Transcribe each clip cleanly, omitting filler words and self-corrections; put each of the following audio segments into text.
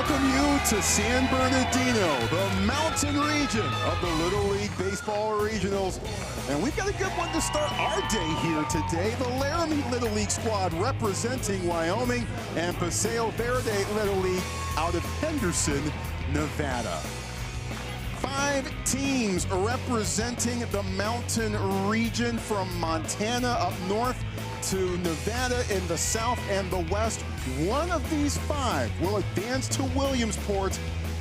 welcome you to San Bernardino, the mountain region of the Little League Baseball Regionals. And we've got a good one to start our day here today. The Laramie Little League squad representing Wyoming and Paseo Verde Little League out of Henderson, Nevada. 5 teams representing the mountain region from Montana up north to Nevada in the south and the west. One of these 5 will advance to Williamsport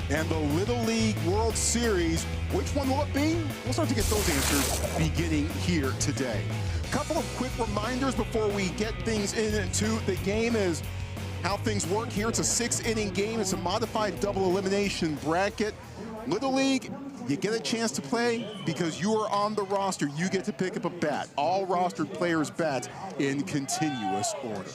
and the Little League World Series. Which one will it be? We'll start to get those answers beginning here today. A couple of quick reminders before we get things into the game is how things work here. It's a 6-inning game. It's a modified double elimination bracket. Little League, you get a chance to play because you are on the roster. You get to pick up a bat. All rostered players bat in continuous order.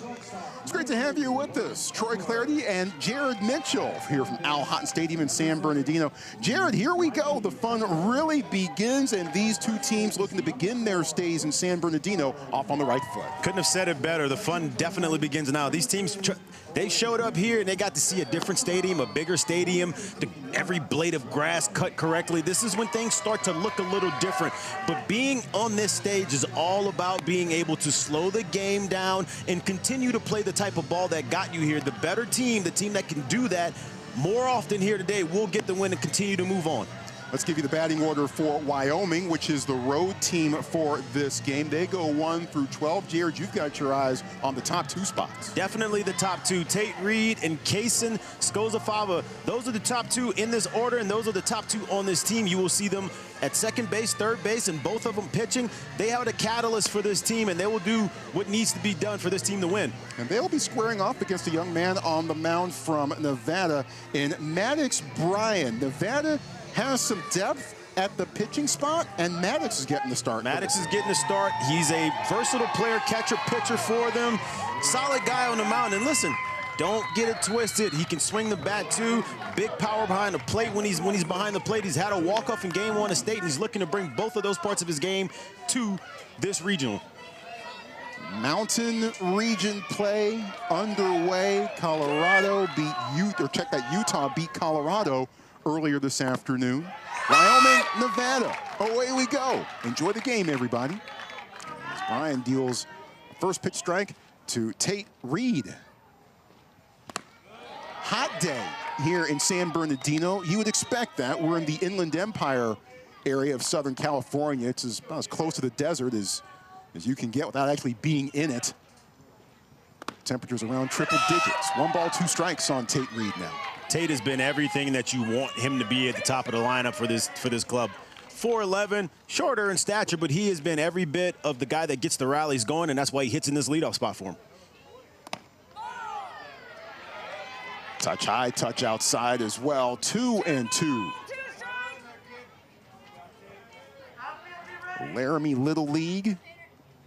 It's great to have you with us. Troy Clardy and Jared Mitchell here from Al Hotton Stadium in San Bernardino. Jared, here we go. The fun really begins, and these two teams looking to begin their stays in San Bernardino off on the right foot. Couldn't have said it better. The fun definitely begins now. These teams, they showed up here and they got to see a different stadium, a bigger stadium, every blade of grass cut correctly. This is when things start to look a little different. But being on this stage is all about being able to slow the game down and continue to play the type of ball that got you here. The better team, the team that can do that more often here today, will get the win and continue to move on. Let's give you the batting order for Wyoming, which is the road team for this game. They go 1 through 12. Jared, you've got your eyes on the top 2 spots. Definitely the top 2. Tate Reed and Kaysen Skozafava. Those are the top 2 in this order, and those are the top 2 on this team. You will see them at second base, third base, and both of them pitching. They are the catalyst for this team, and they will do what needs to be done for this team to win. And they'll be squaring off against a young man on the mound from Nevada in Maddox Bryan. Nevada has some depth at the pitching spot, and Maddox is getting the start. Maddox is getting the start. He's a versatile player, catcher, pitcher for them. Solid guy on the mound. And listen, don't get it twisted. He can swing the bat too. Big power behind the plate when he's behind the plate. He's had a walk-off in Game 1 of state, and he's looking to bring both of those parts of his game to this regional. Mountain region play underway. Colorado beat Utah beat Colorado earlier this afternoon. Wyoming, Nevada, away we go. Enjoy the game, everybody. As Bryan deals a first pitch strike to Tate Reed. Hot day here in San Bernardino. You would expect that. We're in the Inland Empire area of Southern California. It's about as close to the desert as you can get without actually being in it. Temperatures around triple digits. 1 ball, 2 strikes on Tate Reed now. Tate has been everything that you want him to be at the top of the lineup for this club. 4'11", shorter in stature, but he has been every bit of the guy that gets the rallies going, and that's why he hits in this leadoff spot for him. Touch high, touch outside as well. 2-2. Laramie Little League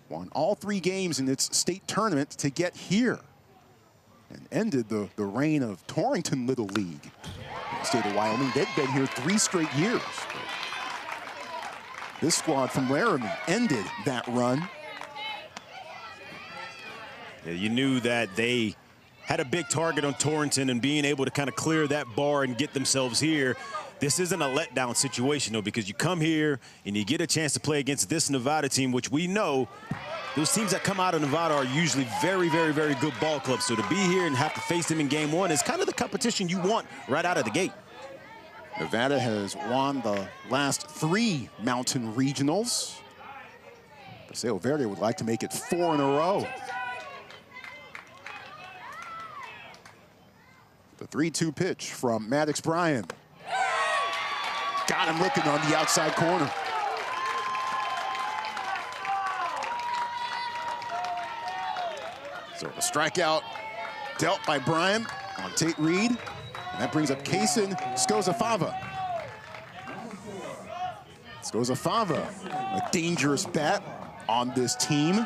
won all 3 games in its state tournament to get here, and ended the reign of Torrington Little League in the state of Wyoming. They've been here 3 straight years. This squad from Laramie ended that run. Yeah, you knew that they had a big target on Torrington, and being able to kind of clear that bar and get themselves here. This isn't a letdown situation, though, because you come here and you get a chance to play against this Nevada team, which we know those teams that come out of Nevada are usually very, very, very good ball clubs. So to be here and have to face them in Game 1 is kind of the competition you want right out of the gate. Nevada has won the last 3 mountain regionals. Paseo Verde would like to make it 4 in a row. The 3-2 pitch from Maddox Bryan. Got him looking on the outside corner. So the strikeout dealt by Bryan on Tate Reed. And that brings up Kaysen Skozafava. Skozafava, a dangerous bat on this team.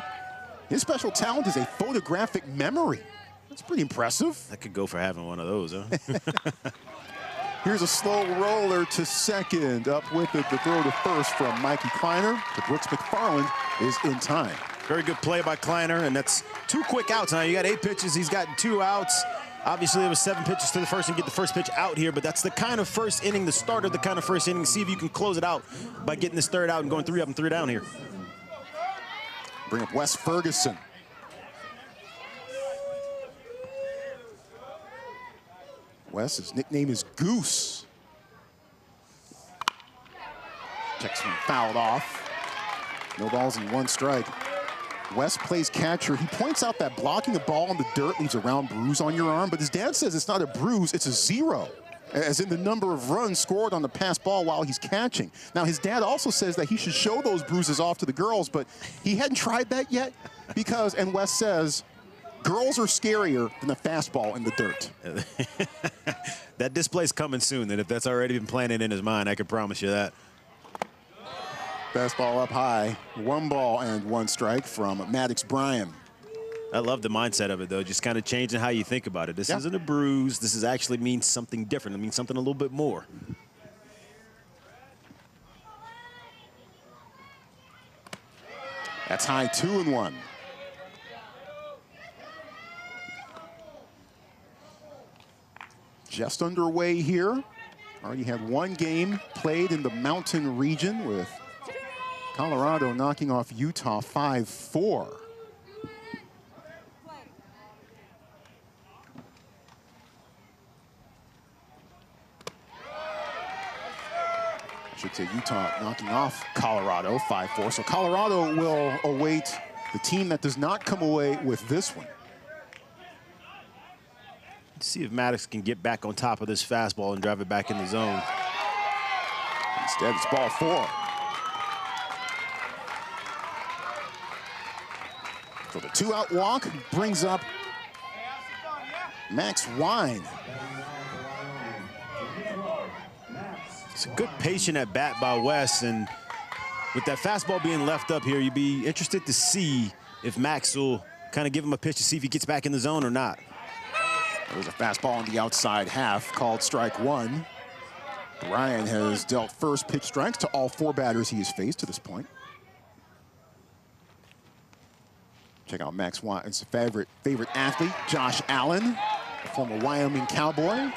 His special talent is a photographic memory. That's pretty impressive. That could go for having one of those, huh? Here's a slow roller to second. Up with it, the throw to first from Mikey Kleiner. But Brooks McFarland is in time. Very good play by Kleiner, and that's 2 quick outs. Now you got 8 pitches, he's got 2 outs. Obviously, it was 7 pitches to the first and get the first pitch out here, but that's the kind of first inning, the start of the kind of first inning. See if you can close it out by getting this third out and going 3 up and 3 down here. Bring up Wes Ferguson. Wes, his nickname is Goose. Checks one fouled off. No balls and 1 strike. Wes plays catcher. He points out that blocking the ball in the dirt leaves a round bruise on your arm, but his dad says it's not a bruise, it's a 0, as in the number of runs scored on the pass ball while he's catching. Now, his dad also says that he should show those bruises off to the girls, but he hadn't tried that yet because, and Wes says, girls are scarier than the fastball in the dirt. That display's coming soon, and if that's already been planted in his mind, I can promise you that. Fastball up high, 1 ball and 1 strike from Maddox Bryan. I love the mindset of it, though, just kind of changing how you think about it. This isn't a bruise. This is actually means something different. It means something a little bit more. That's high, 2-1. Just underway here. Already had 1 game played in the Mountain region with Colorado knocking off Utah 5-4. I should say Utah knocking off Colorado 5-4. So Colorado will await the team that does not come away with this one. Let's see if Maddox can get back on top of this fastball and drive it back in the zone. Instead, it's ball 4. So the 2-out walk brings up Max Wine. It's a good patient at bat by Wes, and with that fastball being left up here, you'd be interested to see if Max will kind of give him a pitch to see if he gets back in the zone or not. There's a fastball on the outside half called strike 1. Bryan has dealt first pitch strikes to all 4 batters he has faced to this point. Check out Max Wine's favorite athlete, Josh Allen, a former Wyoming Cowboy.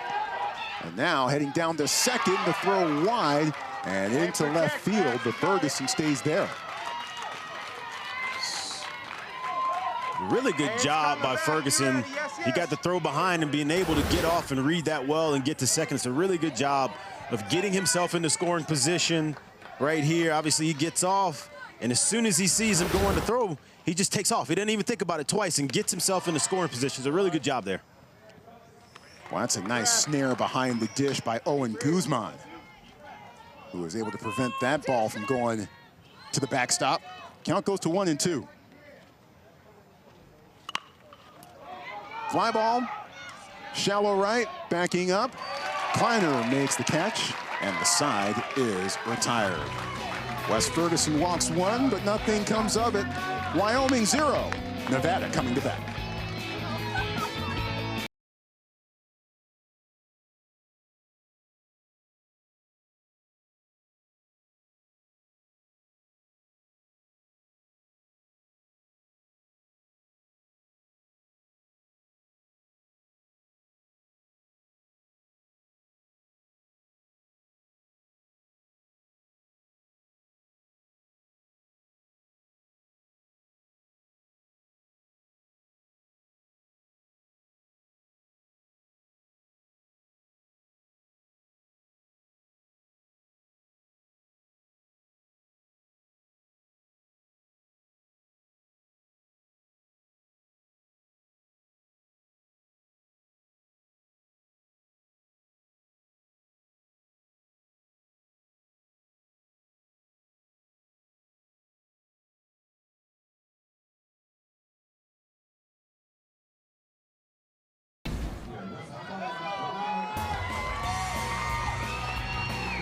And now heading down to second, the throw wide and into left field, but Ferguson stays there. Really good job by Ferguson. He got the throw behind and being able to get off and read that well and get to second. It's a really good job of getting himself into scoring position right here. Obviously, he gets off, and as soon as he sees him going to throw, he just takes off. He doesn't even think about it twice and gets himself into scoring position. It's a really good job there. Well, that's a nice snare behind the dish by Owen Guzman, who was able to prevent that ball from going to the backstop. Count goes to 1-2. Fly ball, shallow right, backing up. Kleiner makes the catch, and the side is retired. Wes Ferguson walks 1, but nothing comes of it. Wyoming 0, Nevada coming to bat.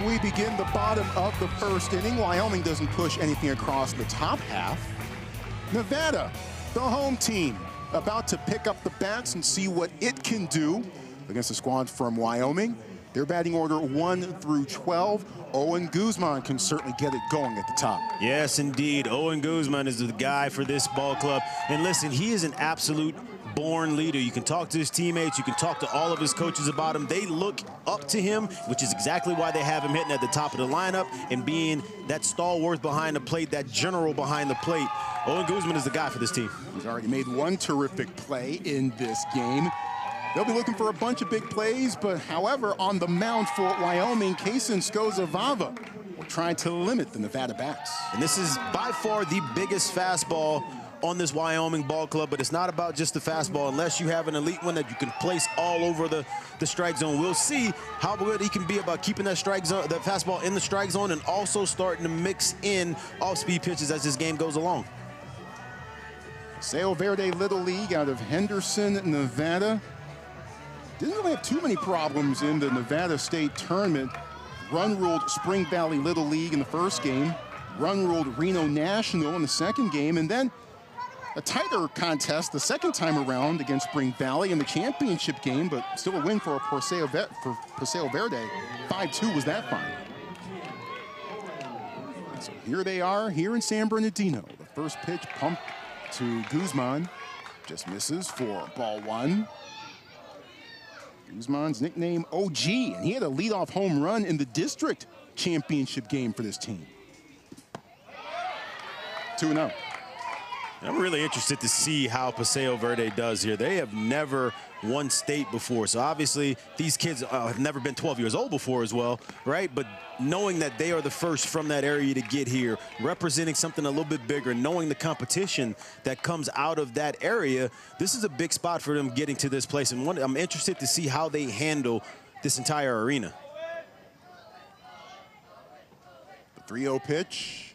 We begin the bottom of the first inning. Wyoming doesn't push anything across the top half. Nevada, the home team, about to pick up the bats and see what it can do against the squad from Wyoming. Their batting order 1 through 12. Owen Guzman can certainly get it going at the top. Yes, indeed. Owen Guzman is the guy for this ball club. And listen, he is an absolute born leader. You can talk to his teammates. You can talk to all of his coaches about him. They look up to him, which is exactly why they have him hitting at the top of the lineup and being that stalwart behind the plate, that general behind the plate. Owen Guzman is the guy for this team. He's already made one terrific play in this game. They'll be looking for a bunch of big plays, but however, on the mound for Wyoming, Kaysen Skozavava will try to limit the Nevada bats. And this is by far the biggest fastball on this Wyoming ball club, but it's not about just the fastball unless you have an elite one that you can place all over the strike zone. We'll see how good he can be about keeping that strike zone, that fastball in the strike zone, and also starting to mix in off-speed pitches as this game goes along. Paseo Verde Little League out of Henderson, Nevada. Didn't really have too many problems in the Nevada State Tournament. Run-ruled Spring Valley Little League in the first game. Run-ruled Reno National in the second game. And then a tighter contest the second time around against Spring Valley in the championship game, but still a win for Paseo Verde. 5-2 was that final. So here they are, here in San Bernardino. The first pitch pumped to Guzman. Just misses for ball one. Guzman's nickname OG, and he had a leadoff home run in the district championship game for this team. 2-0. I'm really interested to see how Paseo Verde does here. They have never won state before, so obviously these kids have never been 12 years old before as well, right? But knowing that they are the first from that area to get here, representing something a little bit bigger, knowing the competition that comes out of that area, this is a big spot for them getting to this place. And I'm interested to see how they handle this entire arena. The 3-0 pitch.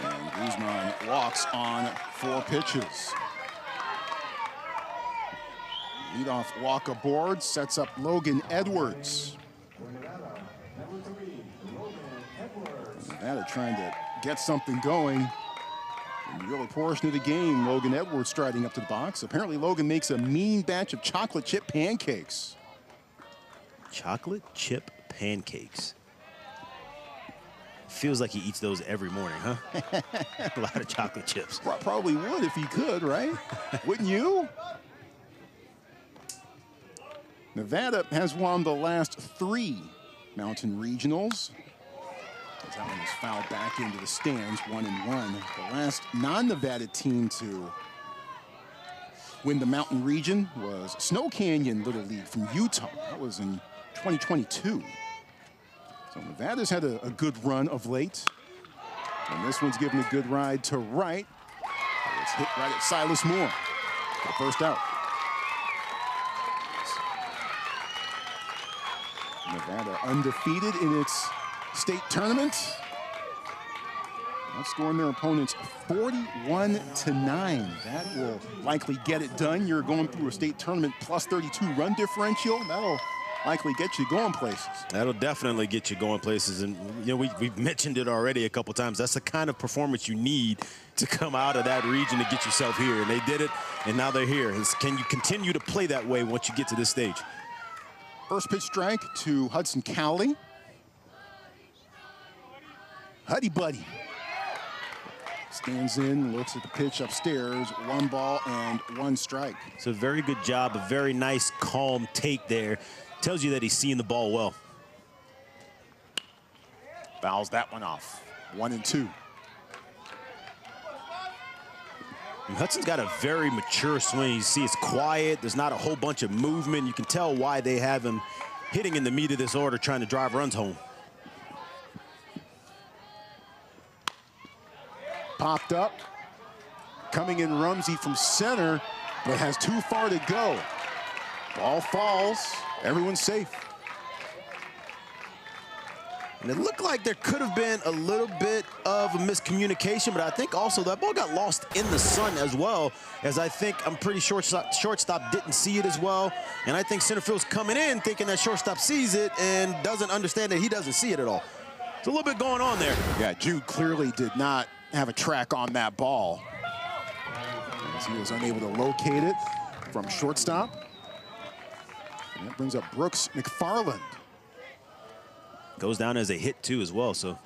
And Guzman walks on 4 pitches. Leadoff walk aboard, sets up Logan Edwards. Nevada trying to get something going. In the early portion of the game, Logan Edwards striding up to the box. Apparently Logan makes a mean batch of chocolate chip pancakes. Chocolate chip pancakes. Feels like he eats those every morning, huh? A lot of chocolate chips. Probably would if he could, right? Wouldn't you? Nevada has won the last 3 Mountain Regionals. As that one was fouled back into the stands, 1-1. The last non-Nevada team to win the Mountain Region was Snow Canyon Little League from Utah. That was in 2022. So Nevada's had a good run of late. And this one's given a good ride to right. It's hit right at Silas Moore for the first out. Nevada undefeated in its state tournament. Outscoring their opponents 41-9. That will likely get it done. You're going through a state tournament plus 32 run differential. That'll likely get you going places. That'll definitely get you going places. And, you know, we've mentioned it already a couple times. That's the kind of performance you need to come out of that region to get yourself here. And they did it, and now they're here. Can you continue to play that way once you get to this stage? First pitch strike to Hudson Cowley. Huddy Buddy stands in, looks at the pitch upstairs. 1 ball and 1 strike. It's a very good job, a very nice, calm take there. Tells you that he's seeing the ball well. Fouls that one off. 1-2. And Hudson's got a very mature swing. You see it's quiet. There's not a whole bunch of movement. You can tell why they have him hitting in the meat of this order, trying to drive runs home. Popped up. Coming in Rumsey from center, but has too far to go. Ball falls. Everyone's safe. And it looked like there could have been a little bit of a miscommunication, but I think also that ball got lost in the sun as well, as I'm pretty sure shortstop didn't see it as well. And I think center field's coming in thinking that shortstop sees it and doesn't understand that he doesn't see it at all. There's a little bit going on there. Yeah, Jude clearly did not have a track on that ball, as he was unable to locate it from shortstop. And that brings up Brooks McFarland. Goes down as a hit too as well, so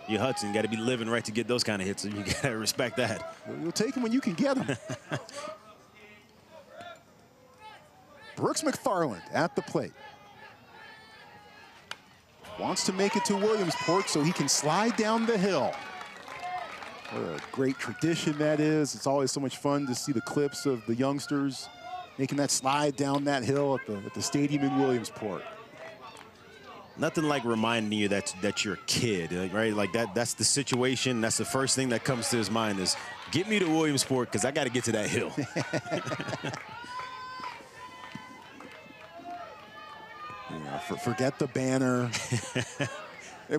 Your Hudson got to be living right to get those kind of hits. So you got to respect that. You'll take them when you can get them. Brooks McFarland at the plate. Wants to make it to Williamsport so he can slide down the hill. What a great tradition that is. It's always so much fun to see the clips of the youngsters making that slide down that hill at the stadium in Williamsport. Nothing like reminding you that you're a kid, right? Like that's the situation. That's the first thing that comes to his mind is, get me to Williamsport because I got to get to that hill. Forget the banner,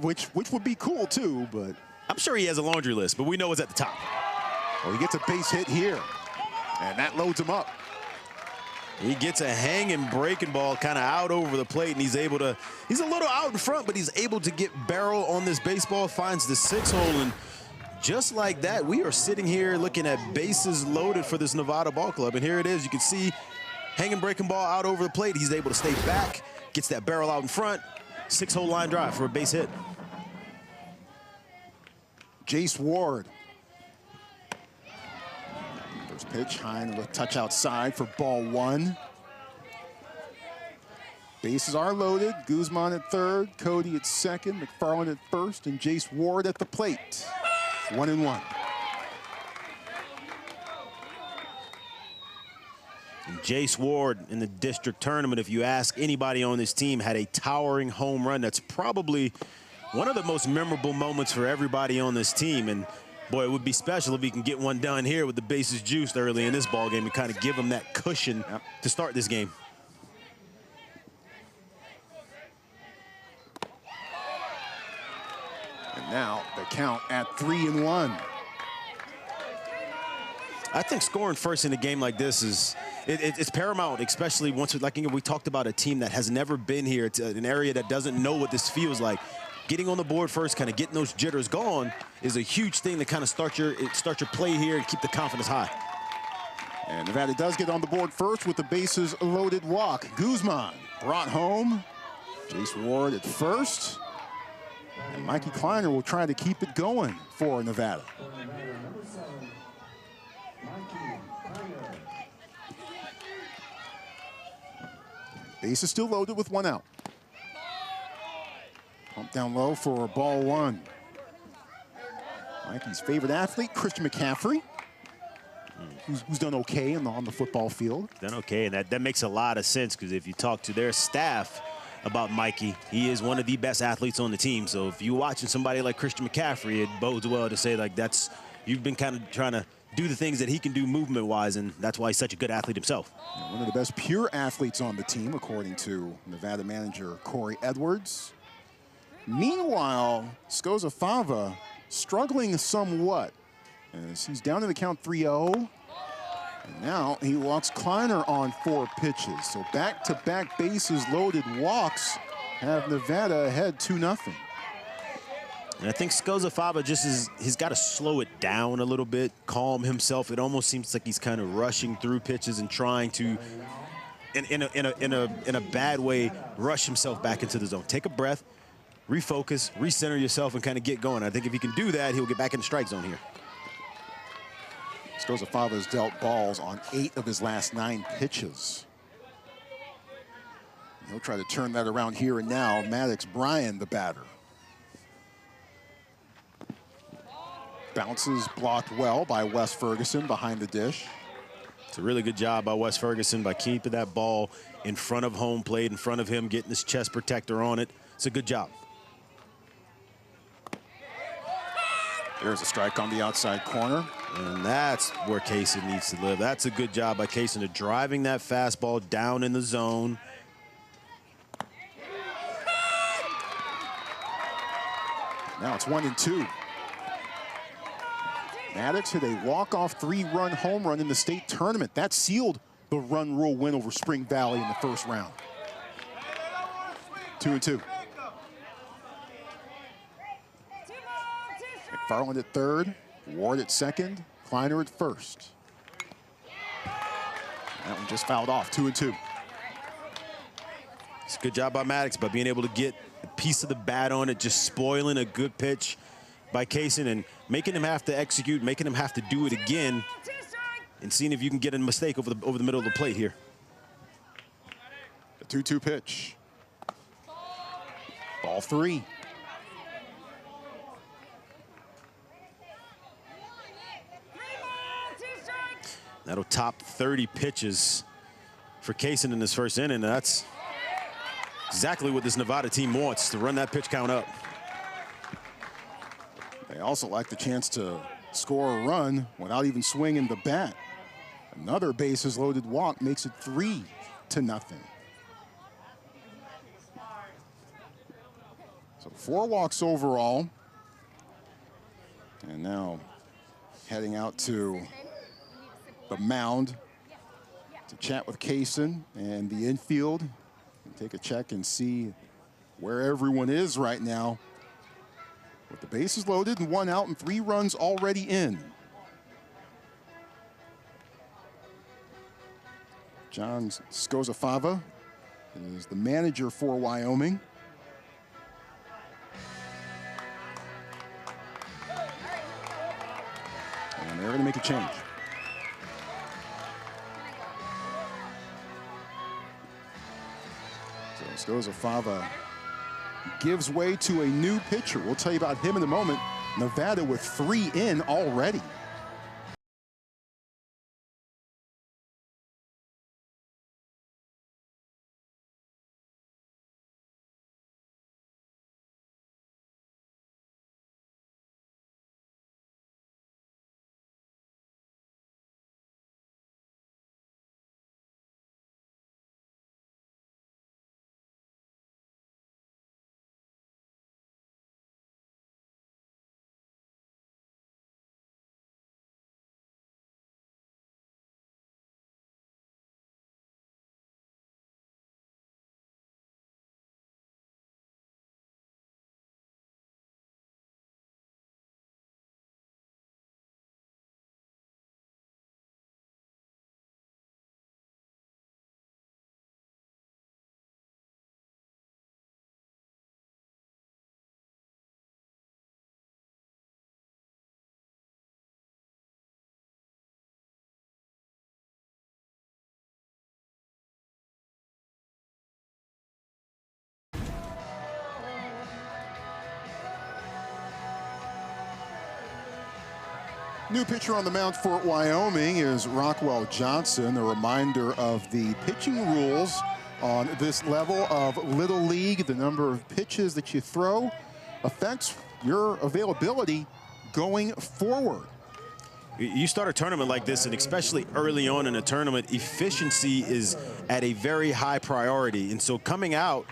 which would be cool too, but I'm sure he has a laundry list, but we know what's at the top. Well, he gets a base hit here, and that loads him up. He gets a hanging breaking ball kind of out over the plate, and he's a little out in front, but he's able to get barrel on this baseball, finds the 6-hole, and just like that, we are sitting here looking at bases loaded for this Nevada ball club, and here it is. You can see hanging breaking ball out over the plate. He's able to stay back, gets that barrel out in front, 6-hole line drive for a base hit. Jace Ward. First pitch, high and a touch outside for ball 1. Bases are loaded. Guzman at third, Cody at second, McFarland at first, and Jace Ward at the plate. 1-1. And Jace Ward in the district tournament, if you ask anybody on this team, had a towering home run. That's probably one of the most memorable moments for everybody on this team. And boy, it would be special if he can get one done here with the bases juiced early in this ball game and kind of give him that cushion to start this game. And now the count at 3-1. I think scoring first in a game like this is it's paramount, especially once we talked about a team that has never been here. It's an area that doesn't know what this feels like. Getting on the board first, kind of getting those jitters gone, is a huge thing to kind of start your play here and keep the confidence high. And Nevada does get on the board first with the bases loaded walk. Guzman brought home. Jace Ward at first. And Mikey Kleiner will try to keep it going for Nevada. Base is still loaded with 1 out. Pump down low for ball 1. Mikey's favorite athlete, Christian McCaffrey, who's done okay on the football field. Done okay, and that makes a lot of sense, because if you talk to their staff about Mikey, he is one of the best athletes on the team. So if you're watching somebody like Christian McCaffrey, it bodes well to say, like, you've been kind of trying to do the things that he can do movement-wise, and that's why he's such a good athlete himself. One of the best pure athletes on the team, according to Nevada manager Corey Edwards. Meanwhile, Scozzafava struggling somewhat, as he's down in the count 3-0. And now he walks Kleiner on 4 pitches. So back-to-back bases loaded walks have Nevada ahead 2-0. And I think Scozzafava he's got to slow it down a little bit, calm himself. It almost seems like he's kind of rushing through pitches and trying to, in a bad way, rush himself back into the zone. Take a breath, refocus, recenter yourself, and kind of get going. I think if he can do that, he'll get back in the strike zone here. Scozzafava has dealt balls on 8 of his last 9 pitches. He'll try to turn that around here and now. Maddox Bryan, the batter. Bounces blocked well by Wes Ferguson behind the dish. It's a really good job by Wes Ferguson by keeping that ball in front of home plate, in front of him, getting his chest protector on it. It's a good job. There's a strike on the outside corner. And that's where Kaysen needs to live. That's a good job by Kaysen of driving that fastball down in the zone. Now it's 1-2. Maddox hit a walk-off 3-run home run in the state tournament. That sealed the run rule win over Spring Valley in the first round. 2-2. McFarland at third, Ward at second, Kleiner at first. That one just fouled off, 2-2. It's a good job by Maddox by being able to get a piece of the bat on it, just spoiling a good pitch. by Kaysen and making him have to execute, making him have to do it again, and seeing if you can get a mistake over the middle of the plate here. The 2-2 pitch. Ball 3. That'll top 30 pitches for Kaysen in his first inning. That's exactly what this Nevada team wants, to run that pitch count up. They also like the chance to score a run without even swinging the bat. Another bases loaded walk makes it 3-0. So 4 walks overall. And now heading out to the mound to chat with Kaysen and the infield and take a check and see where everyone is right now. With the bases loaded and 1 out and 3 runs already in. John Scozzafava is the manager for Wyoming. And they're going to make a change. So Scozzafava gives way to a new pitcher. We'll tell you about him in a moment. Nevada with 3 in already. New pitcher on the mound for Wyoming is Rockwell Johnson. A reminder of the pitching rules on this level of Little League. The number of pitches that you throw affects your availability going forward. You start a tournament like this, and especially early on in a tournament, efficiency is at a very high priority. And so coming out,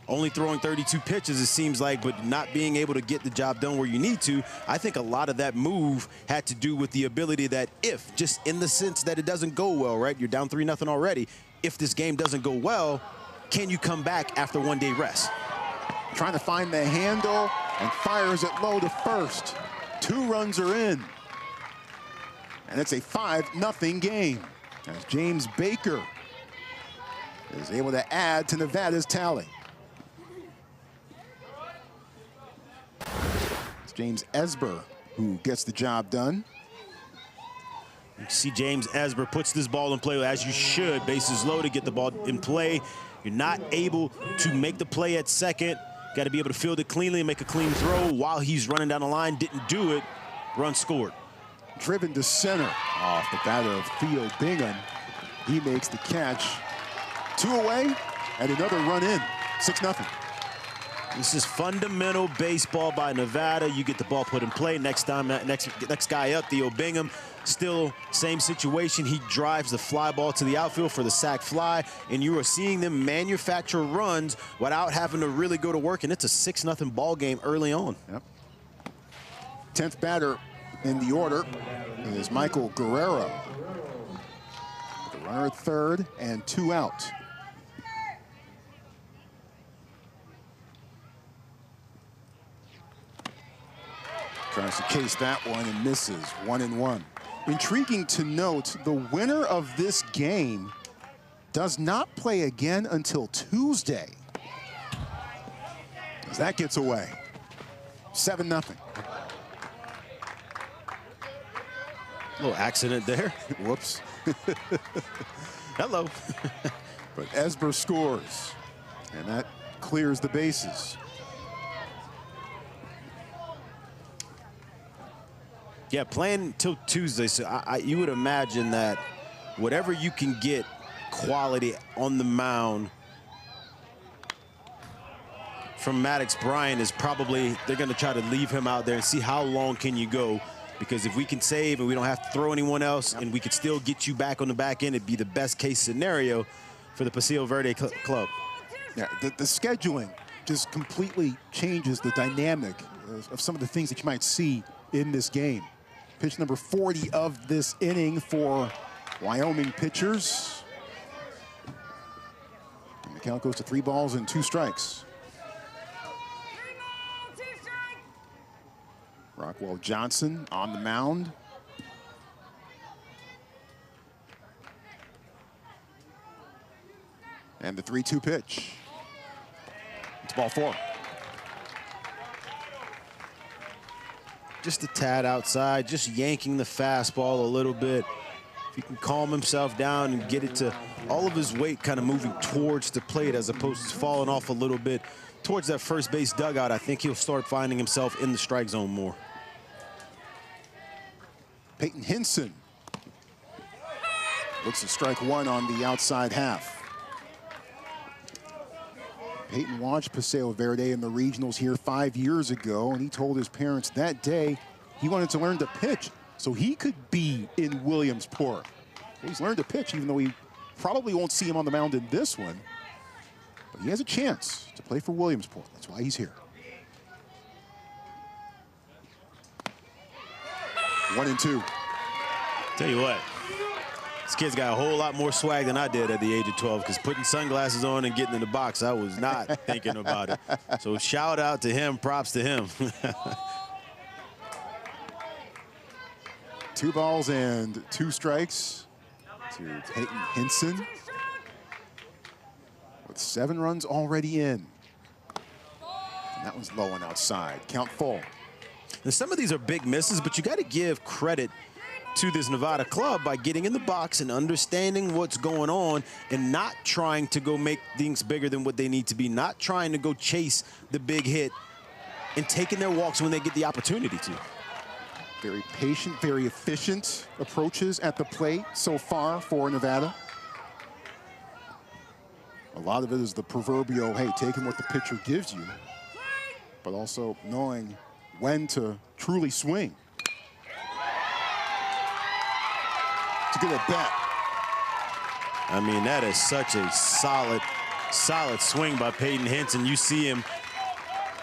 only throwing 32 pitches, it seems like, but not being able to get the job done where you need to, I think a lot of that move had to do with the ability that if, just in the sense that it doesn't go well, right? You're down 3-0 already. If this game doesn't go well, can you come back after 1 day rest? Trying to find the handle and fires it low to first. 2 runs are in. And it's a 5-0 game as James Baker is able to add to Nevada's tally. It's James Esber who gets the job done. You see James Esber puts this ball in play as you should. Bases loaded, get the ball in play. You're not able to make the play at second. Got to be able to field it cleanly and make a clean throw while he's running down the line. Didn't do it. Run scored. Driven to center off the bat of Theo Bingham. He makes the catch. 2 away and another run in. 6-0. This is fundamental baseball by Nevada. You get the ball put in play. Next guy up, Theo Bingham. Still same situation. He drives the fly ball to the outfield for the sac fly, and you are seeing them manufacture runs without having to really go to work, and it's a 6-0 ball game early on. Yep. 10th batter in the order is Michael Guerrero. The runner at third and 2 out. Tries to case that one and misses. 1-1. Intriguing to note, the winner of this game does not play again until Tuesday. As that gets away. 7-0. Little accident there. Whoops. Hello. But Esber scores, and that clears the bases. Yeah, playing till Tuesday, so you would imagine that whatever you can get quality on the mound from Maddox Bryant is probably, they're going to try to leave him out there and see how long can you go. Because if we can save and we don't have to throw anyone else, and we can still get you back on the back end, it'd be the best case scenario for the Paseo Verde club. Yeah, the scheduling just completely changes the dynamic of some of the things that you might see in this game. Pitch number 40 of this inning for Wyoming pitchers. And the count goes to 3 balls and 2 strikes. Rockwell Johnson on the mound. And the 3-2 pitch. It's ball 4. Just a tad outside, just yanking the fastball a little bit. If he can calm himself down and get it to all of his weight kind of moving towards the plate as opposed to falling off a little bit towards that first base dugout, I think he'll start finding himself in the strike zone more. Peyton Hinson looks at strike 1 on the outside half. Peyton watched Paseo Verde in the regionals here 5 years ago, and he told his parents that day he wanted to learn to pitch so he could be in Williamsport. He's learned to pitch, even though he probably won't see him on the mound in this one. But he has a chance to play for Williamsport. That's why he's here. 1-2. Tell you what, this kid's got a whole lot more swag than I did at the age of 12, because putting sunglasses on and getting in the box, I was not thinking about it. So shout out to him, props to him. 2 balls and 2 strikes to Peyton Hinson, with 7 runs already in. And that one's low and outside. Count full. And some of these are big misses, but you got to give credit to this Nevada club by getting in the box and understanding what's going on and not trying to go make things bigger than what they need to be, not trying to go chase the big hit, and taking their walks when they get the opportunity to. Very patient, very efficient approaches at the plate so far for Nevada. A lot of it is the proverbial, hey, taking what the pitcher gives you, but also knowing when to truly swing. It's a good at bat. I mean, that is such a solid swing by Peyton Hinson. You see him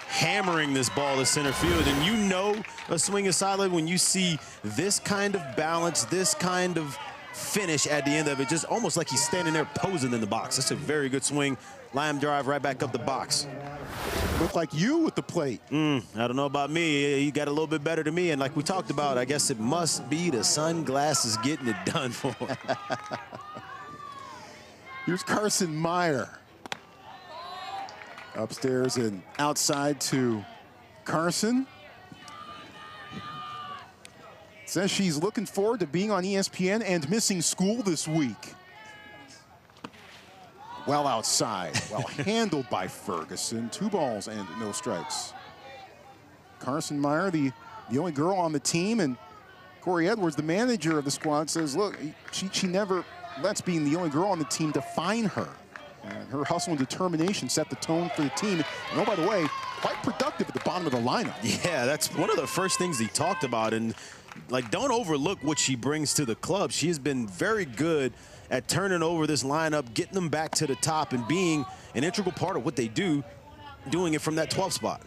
hammering this ball to center field, and you know a swing is solid when you see this kind of balance, this kind of finish at the end of it, just almost like he's standing there posing in the box. That's a very good swing. Line drive right back up the box. Look like you with the plate. I don't know about me. You got a little bit better than me, and like we talked about, I guess it must be the sunglasses getting it done for him. Here's Carson Meyer. Upstairs and outside to Carson. Says she's looking forward to being on ESPN and missing school this week. Well outside, well handled by Ferguson. 2 balls and no strikes. Carson Meyer, the only girl on the team, and Corey Edwards, the manager of the squad, says, look, she never lets being the only girl on the team define her. And her hustle and determination set the tone for the team. And oh, by the way, quite productive at the bottom of the lineup. Yeah, that's one of the first things he talked about. And, like, don't overlook what she brings to the club. She has been very good at turning over this lineup, getting them back to the top, and being an integral part of what they do, doing it from that 12th spot.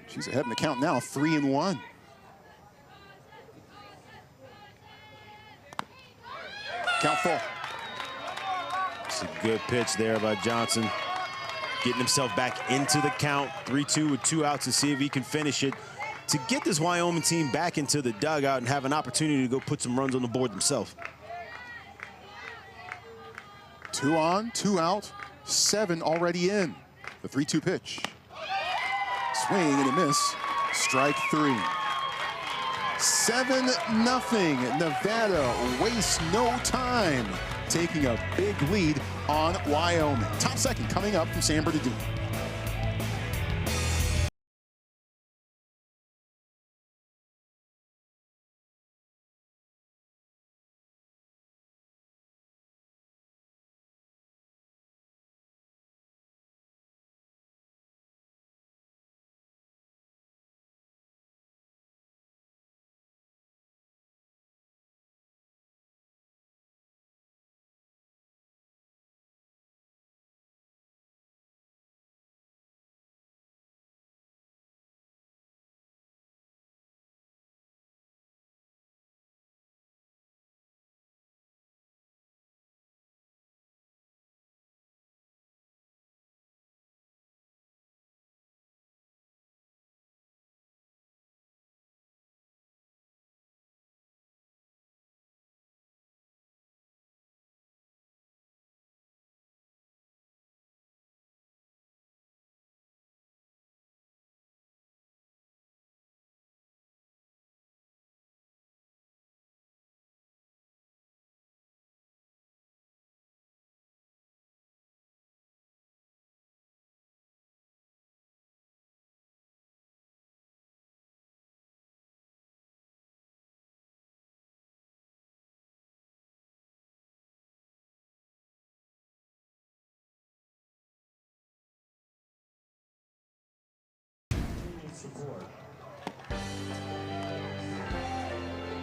She's ahead in the count now, 3-1. Count full. It's a good pitch there by Johnson. Getting himself back into the count, 3-2 with 2 outs, to see if he can finish it, to get this Wyoming team back into the dugout and have an opportunity to go put some runs on the board themselves. 2 on, 2 out, 7 already in. The 3-2 pitch. Swing and a miss. Strike 3. 7-0. Nevada wastes no time taking a big lead on Wyoming. Top second coming up from San Bernardino.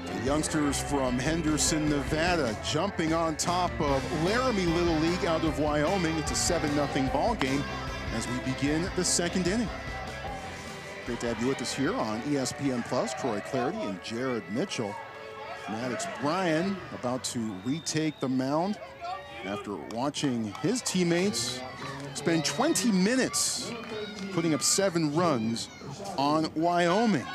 The youngsters from Henderson, Nevada, jumping on top of Laramie Little League out of Wyoming. It's a 7-0 ball game as we begin the second inning. Great to have you with us here on ESPN Plus. Troy Clardy and Jared Mitchell. Maddox Bryan about to retake the mound after watching his teammates spend 20 minutes putting up 7 runs on Wyoming.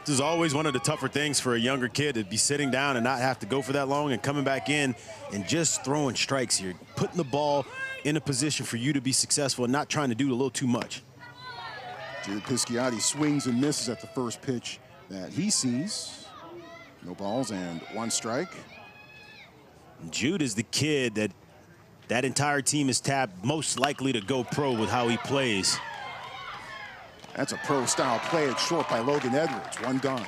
This is always one of the tougher things for a younger kid, to be sitting down and not have to go for that long and coming back in and just throwing strikes here, putting the ball in a position for you to be successful and not trying to do a little too much. Jared Pisciotti swings and misses at the first pitch that he sees. No balls and 1 strike. Jude is the kid that entire team is tapped, most likely to go pro with how he plays. That's a pro-style play at short by Logan Edwards. 1 gone.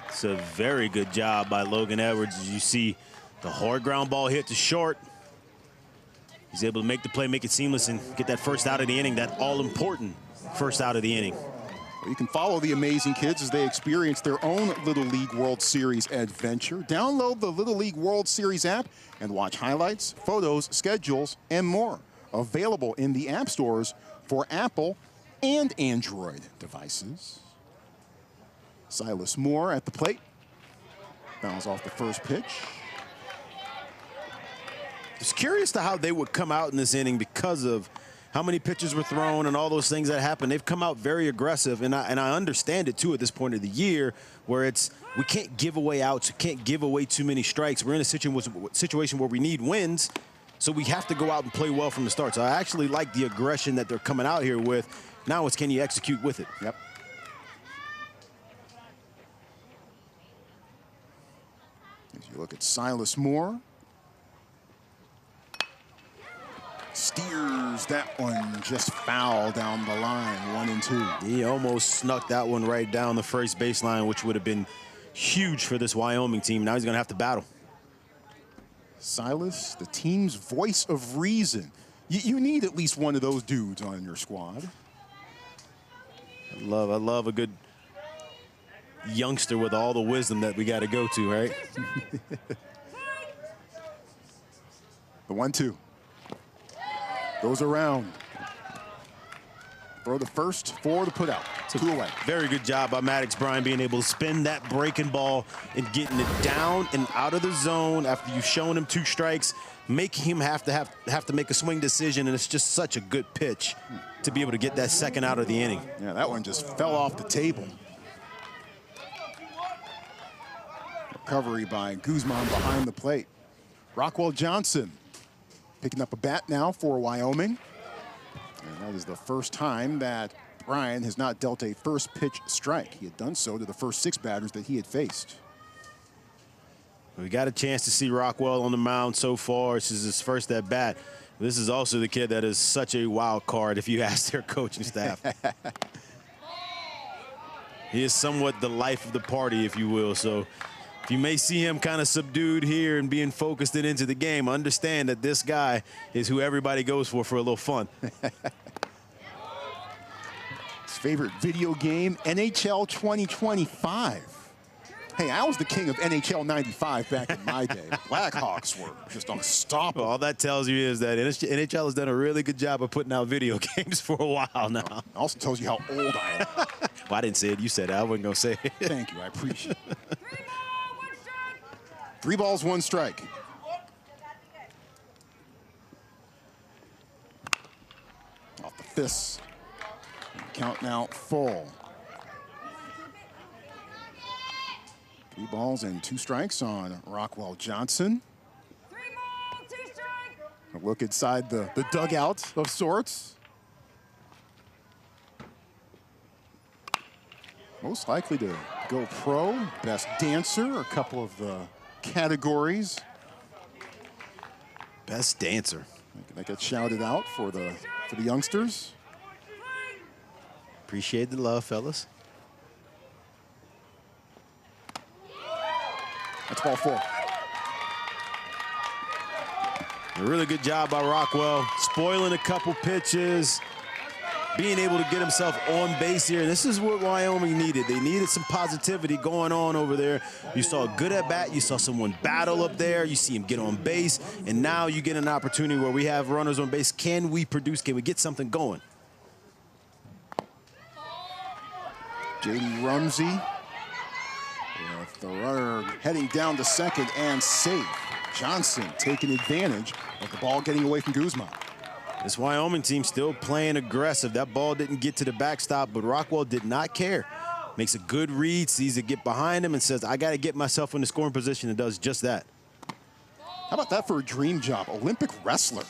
It's a very good job by Logan Edwards. As you see the hard ground ball hit to short, he's able to make the play, make it seamless, and get that first out of the inning, that all-important first out of the inning. Well, you can follow the amazing kids as they experience their own Little League World Series adventure. Download the Little League World Series app and watch highlights, photos, schedules, and more. Available in the app stores for Apple and Android devices. Silas Moore at the plate. Fouls off the first pitch. It's curious to how they would come out in this inning because of how many pitches were thrown and all those things that happened. They've come out very aggressive, and I understand it too at this point of the year, where we can't give away outs, we can't give away too many strikes. We're in a situation where we need wins, so we have to go out and play well from the start. So I actually like the aggression that they're coming out here with. Now it's, can you execute with it? Yep. As you look at Silas Moore. Steers that one just foul down the line, 1-2. He almost snuck that one right down the first baseline, which would have been huge for this Wyoming team. Now he's going to have to battle. Silas, the team's voice of reason. You need at least one of those dudes on your squad. I love a good youngster with all the wisdom that we got to go to, right? The 1-2. Goes around. Throw the first for the put out. 2 away. Very good job by Maddox Bryan being able to spin that breaking ball and getting it down and out of the zone after you've shown him 2 strikes, making him have to make a swing decision, and it's just such a good pitch to be able to get that second out of the inning. Yeah, that one just fell off the table. Recovery by Guzman behind the plate. Rockwell Johnson picking up a bat now for Wyoming. And that is the first time that Bryan has not dealt a first pitch strike. He had done so to the first 6 batters that he had faced. We got a chance to see Rockwell on the mound so far. This is his first at bat. This is also the kid that is such a wild card if you ask their coaching staff. He is somewhat the life of the party, if you will. So if you may see him kind of subdued here and being focused into the game, understand that this guy is who everybody goes for a little fun. His favorite video game, NHL 2025. Hey, I was the king of NHL 95 back in my day. Blackhawks were just unstoppable. All that tells you is that NHL has done a really good job of putting out video games for a while now. It also tells you how old I am. Well, I didn't say it. You said it. I wasn't going to say it. Thank you. I appreciate it. 3 balls, 1 strike. Off the fists. Count now full. 3 balls and 2 strikes on Rockwell Johnson. 3 balls, 2 strikes. A look inside the dugout of sorts. Most likely to go pro, best dancer, a couple of the categories. Best dancer. That gets shouted out for the youngsters. Appreciate the love, fellas. That's ball 4. A really good job by Rockwell, spoiling a couple pitches, being able to get himself on base here. This is what Wyoming needed. They needed some positivity going on over there. You saw a good at bat. You saw someone battle up there. You see him get on base. And now you get an opportunity where we have runners on base. Can we produce? Can we get something going? J.D. Rumsey. With the runner heading down to second and safe. Johnson taking advantage of the ball getting away from Guzman. This Wyoming team still playing aggressive. That ball didn't get to the backstop, but Rockwell did not care. Makes a good read, sees it get behind him, and says, I got to get myself in the scoring position, and does just that. How about that for a dream job? Olympic wrestler.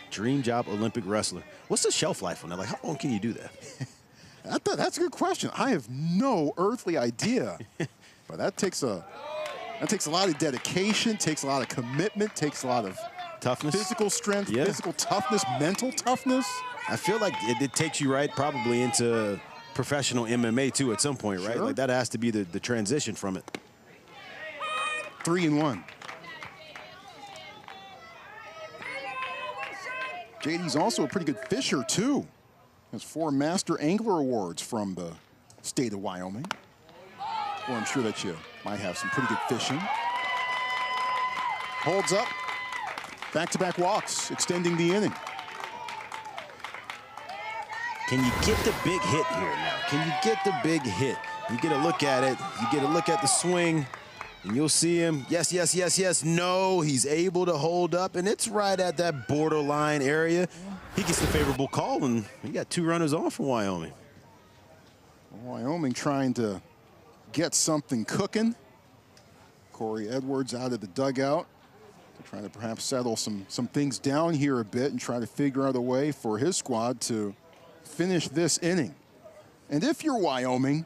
Dream job, Olympic wrestler. What's the shelf life on that? Like, how long can you do that? That's a good question. I have no earthly idea. But that takes a lot of dedication, takes a lot of commitment, takes a lot of toughness, physical strength, physical toughness, mental toughness. I feel like it takes you probably into professional MMA too at some point, right? Sure. Like that has to be the transition from it. 3-1. JD's also a pretty good fisher too. Has 4 Master Angler Awards from the state of Wyoming. Well, I'm sure that you might have some pretty good fishing. Holds up. Back-to-back walks, extending the inning. Can you get the big hit here now? Can you get the big hit? You get a look at it. You get a look at the swing, and you'll see him. Yes, yes, yes, yes. No, he's able to hold up, and it's right at that borderline area. He gets the favorable call, and he got 2 runners on for Wyoming. Wyoming trying to get something cooking. Corey Edwards out of the dugout. Trying to perhaps settle some things down here a bit and try to figure out a way for his squad to finish this inning. And if you're Wyoming,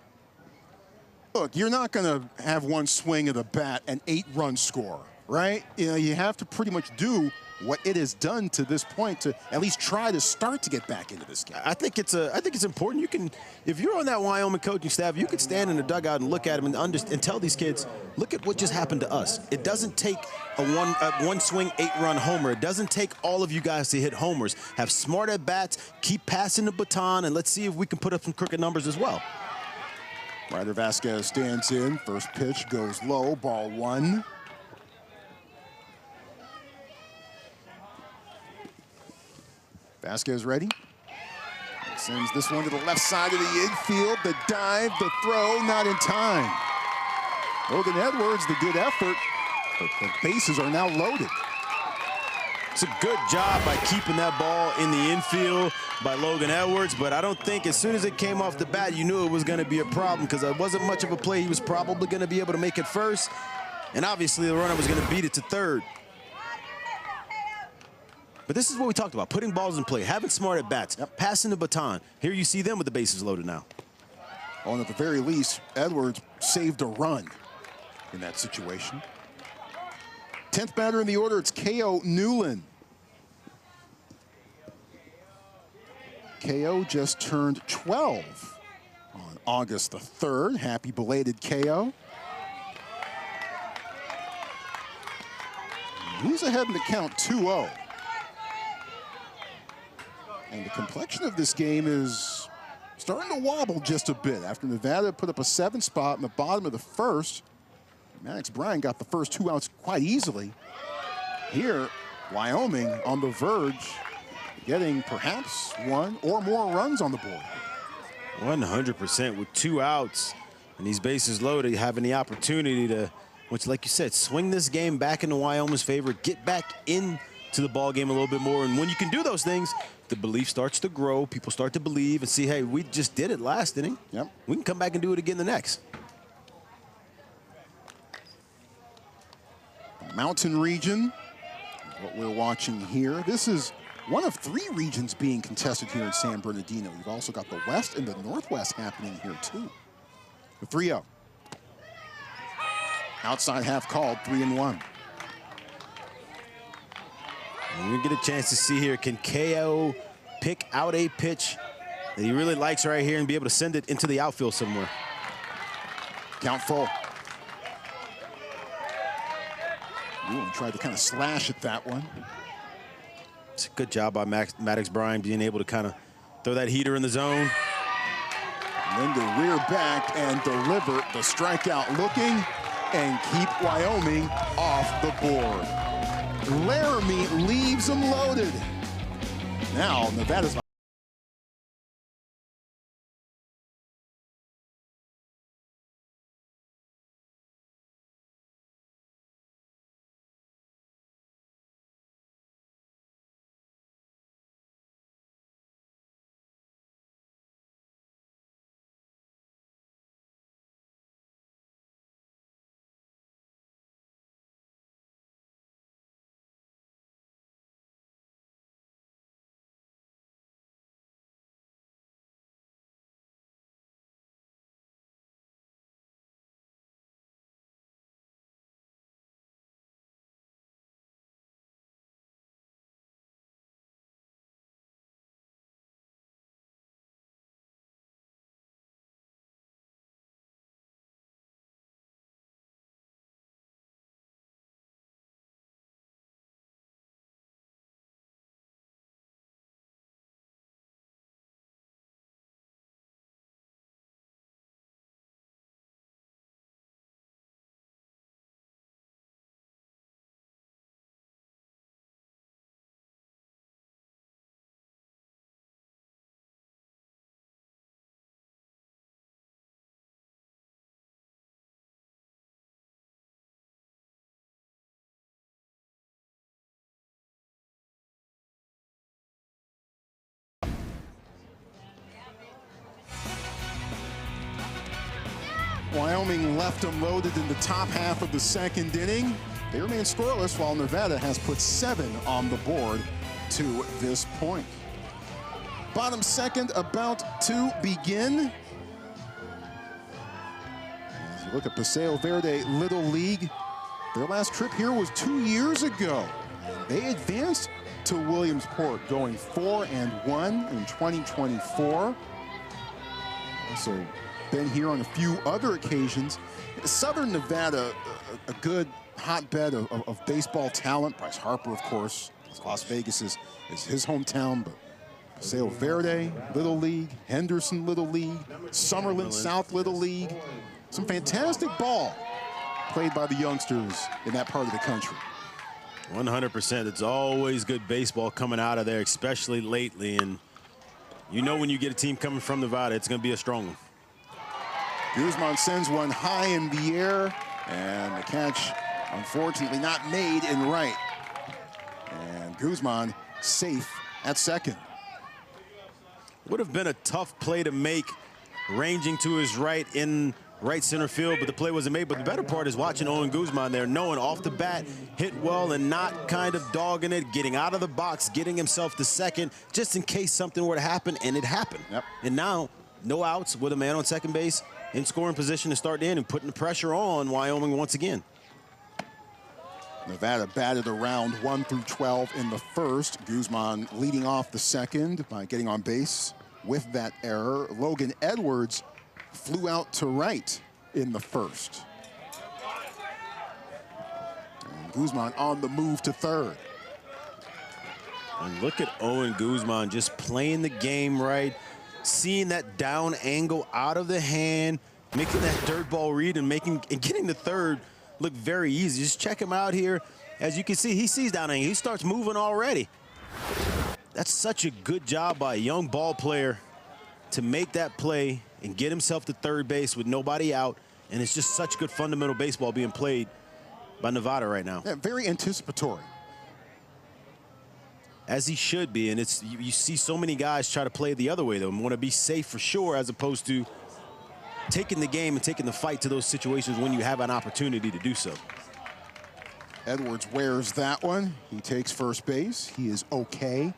look, you're not going to have one swing of the bat and 8-run score, right? You know, you have to pretty much do what it has done to this point to at least try to start to get back into this game. I think it's important. You can, if you're on that Wyoming coaching staff, you could stand in the dugout and look at them and tell these kids, look at what just happened to us. It doesn't take a one swing 8-run homer. It doesn't take all of you guys to hit homers. Have smart at bats, keep passing the baton, and let's see if we can put up some crooked numbers as well. Ryder Vasquez stands in. First pitch goes low, ball 1. Vasquez ready. Sends this one to the left side of the infield. The dive, the throw, not in time. Logan Edwards, the good effort, but the bases are now loaded. It's a good job by keeping that ball in the infield by Logan Edwards, but I don't think as soon as it came off the bat, you knew it was going to be a problem because it wasn't much of a play. He was probably going to be able to make it first, and obviously the runner was going to beat it to third. But this is what we talked about, putting balls in play, having smart at-bats, passing the baton. Here you see them with the bases loaded now. Oh, and at the very least, Edwards saved a run in that situation. 10th batter in the order, it's K.O. Newland. K.O. just turned 12 on August the 3rd. Happy belated K.O. He's ahead in the count 2-0. And the complexion of this game is starting to wobble just a bit. After Nevada put up a 7 spot in the bottom of the first, Maddox Bryan got the first 2 outs quite easily. Here, Wyoming on the verge, getting perhaps 1 or more runs on the board. 100% with 2 outs and these bases loaded, having the opportunity to, which like you said, swing this game back into Wyoming's favor, get back into the ball game a little bit more. And when you can do those things, the belief starts to grow. People start to believe and see, hey, we just did it last inning. Yep. We can come back and do it again the next. Mountain region, what we're watching here. This is one of 3 regions being contested here in San Bernardino. You've also got the West and the Northwest happening here too. The 3-0. Outside half called, 3-1. And we get a chance to see here, can K.O. pick out a pitch that he really likes right here and be able to send it into the outfield somewhere? Count full. Ooh, and tried to kind of slash at that one. It's a good job by Maddox Bryan being able to kind of throw that heater in the zone. And then to rear back and deliver the strikeout looking and keep Wyoming off the board. Laramie leaves them loaded. Now Nevada's Wyoming left them loaded in the top half of the 2nd inning. They remain scoreless while Nevada has put 7 on the board to this point. Bottom 2nd about to begin. As you look at Paseo Verde Little League, their last trip here was 2 years ago. They advanced to Williamsport, going 4-1 in 2024. Also been here on a few other occasions. Southern Nevada, a good hotbed of baseball talent. Bryce Harper, of course. Las Vegas is his hometown, but Paseo Verde Little League, Henderson Little League, Summerlin South Little League. Some fantastic ball played by the youngsters in that part of the country. 100%. It's always good baseball coming out of there, especially lately. And you know when you get a team coming from Nevada, it's going to be a strong one. Guzman sends one high in the air, and the catch, unfortunately, not made in right. And Guzman safe at 2nd. Would have been a tough play to make, ranging to his right in right center field, but the play wasn't made. But the better part is watching Owen Guzman there, knowing off the bat, hit well and not kind of dogging it, getting out of the box, getting himself to second, just in case something were to happen, and it happened. Yep. And now, no outs with a man on second base in scoring position to start the inning, putting the pressure on Wyoming once again. Nevada batted around 1 through 12 in the first. Guzman leading off the second by getting on base with that error. Logan Edwards flew out to right in the first. And Guzman on the move to third. And look at Owen Guzman just playing the game right, seeing that down angle out of the hand, making that dirt ball read and getting the third look very easy. Just check him out here. As you can see, he sees down angle. He starts moving already. That's such a good job by a young ball player to make that play and get himself to third base with nobody out. And it's just such good fundamental baseball being played by Nevada right now. Yeah, very anticipatory. As he should be. And it's you see so many guys try to play the other way, though, and want to be safe for sure, as opposed to taking the game and taking the fight to those situations when you have an opportunity to do so. Edwards wears that one. He takes first base. He is okay.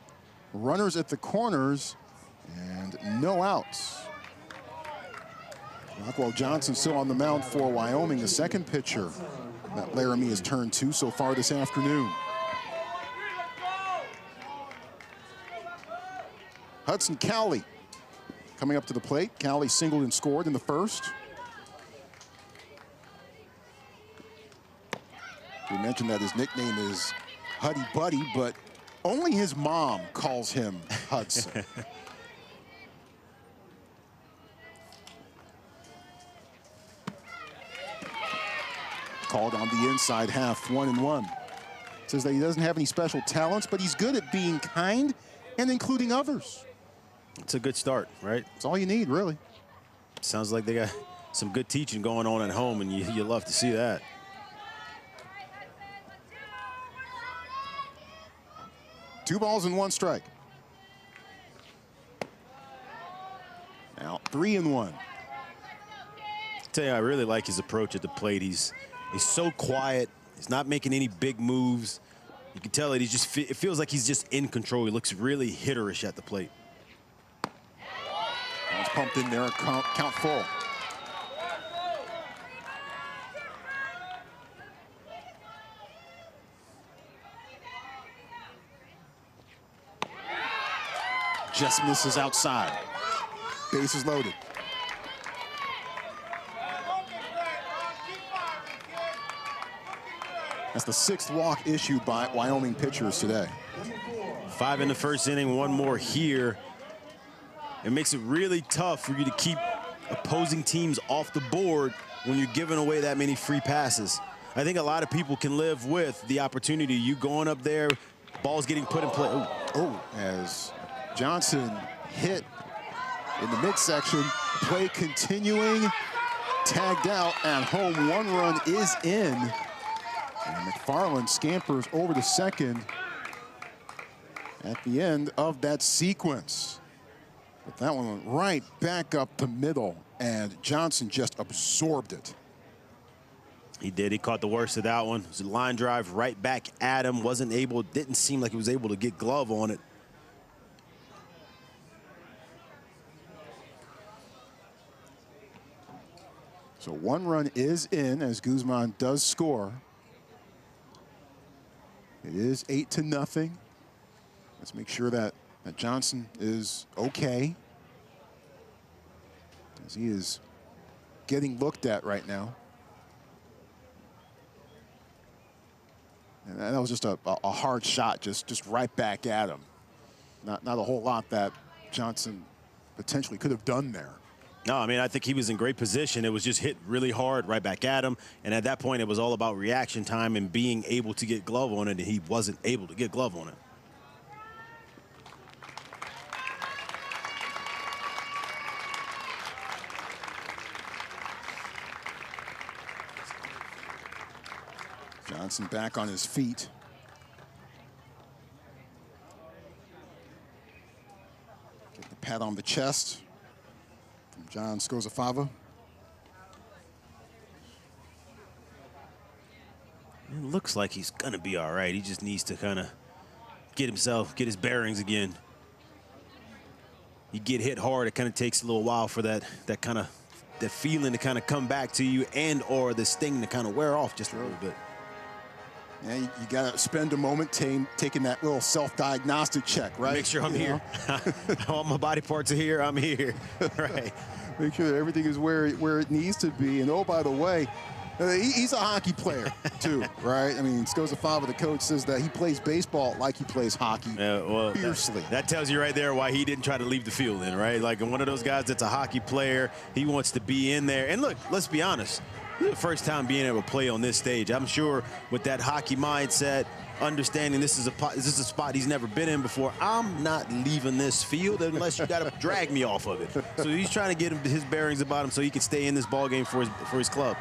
Runners at the corners and no outs. Rockwell Johnson still on the mound for Wyoming, the second pitcher that Laramie has turned to so far this afternoon. Hudson Cowley coming up to the plate. Cowley singled and scored in the first. We mentioned that his nickname is Huddy Buddy, but only his mom calls him Hudson. Called on the inside half, 1-1. Says that he doesn't have any special talents, but he's good at being kind and including others. It's a good start, right? That's all you need, really. Sounds like they got some good teaching going on at home, and you love to see that. Two balls and one strike. Now 3-1. Tell you, I really like his approach at the plate. He's so quiet. He's not making any big moves. You can tell that it feels like he's just in control. He looks really hitterish at the plate. It's pumped in there, count full. Just misses outside. Bases loaded. That's the 6th walk issued by Wyoming pitchers today. 5 in the first inning, 1 more here. It makes it really tough for you to keep opposing teams off the board when you're giving away that many free passes. I think a lot of people can live with the opportunity, you going up there, balls getting put in play. Oh, as Johnson hit in the midsection, play continuing, tagged out at home. 1 run is in. And McFarland scampers over to second at the end of that sequence. But that one went right back up the middle, and Johnson just absorbed it. He did. He caught the worst of that one. It was a line drive right back at him. Didn't seem like he was able to get glove on it. So 1 run is in as Guzman does score. It is 8-0. Let's make sure that Johnson is okay, as he is getting looked at right now. And that was just a hard shot, just right back at him. Not a whole lot that Johnson potentially could have done there. No, I mean, I think he was in great position. It was just hit really hard right back at him. And at that point, it was all about reaction time and being able to get glove on it, and he wasn't able to get glove on it. Johnson back on his feet. Get the pat on the chest from John Scozzafava. looks like he's going to be all right. He just needs to kind of get his bearings again. You get hit hard, it kind of takes a little while for that feeling to kind of come back to you and or the sting to kind of wear off just a little bit. Yeah, you got to spend a moment taking that little self-diagnostic check, right? Make sure I'm here. All my body parts are here, I'm here. Right. Make sure that everything is where it needs to be. And oh, by the way, he's a hockey player too, right? I mean, Scozzafava, the coach, says that he plays baseball like he plays hockey, fiercely. That tells you right there why he didn't try to leave the field then, right? Like one of those guys that's a hockey player, he wants to be in there. And look, let's be honest, this is the first time being able to play on this stage. I'm sure with that hockey mindset, understanding this is a spot he's never been in before. I'm not leaving this field unless you got to drag me off of it. So he's trying to get his bearings about him so he can stay in this ball game for his club.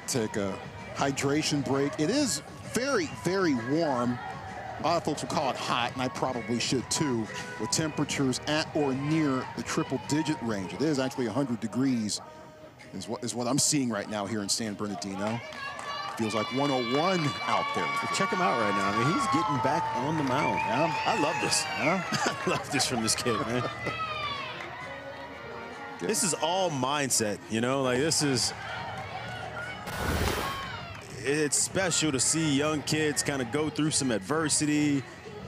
Take a hydration break. It is very, very warm. A lot of folks will call it hot, and I probably should too, with temperatures at or near the triple-digit range. It is actually 100 degrees is what I'm seeing right now here in San Bernardino. Feels like 101 out there. But check him out right now. I mean, he's getting back on the mound. Yeah. I love this. Yeah. I love this from this kid, man. This is all mindset, you know? Like, it's special to see young kids kind of go through some adversity.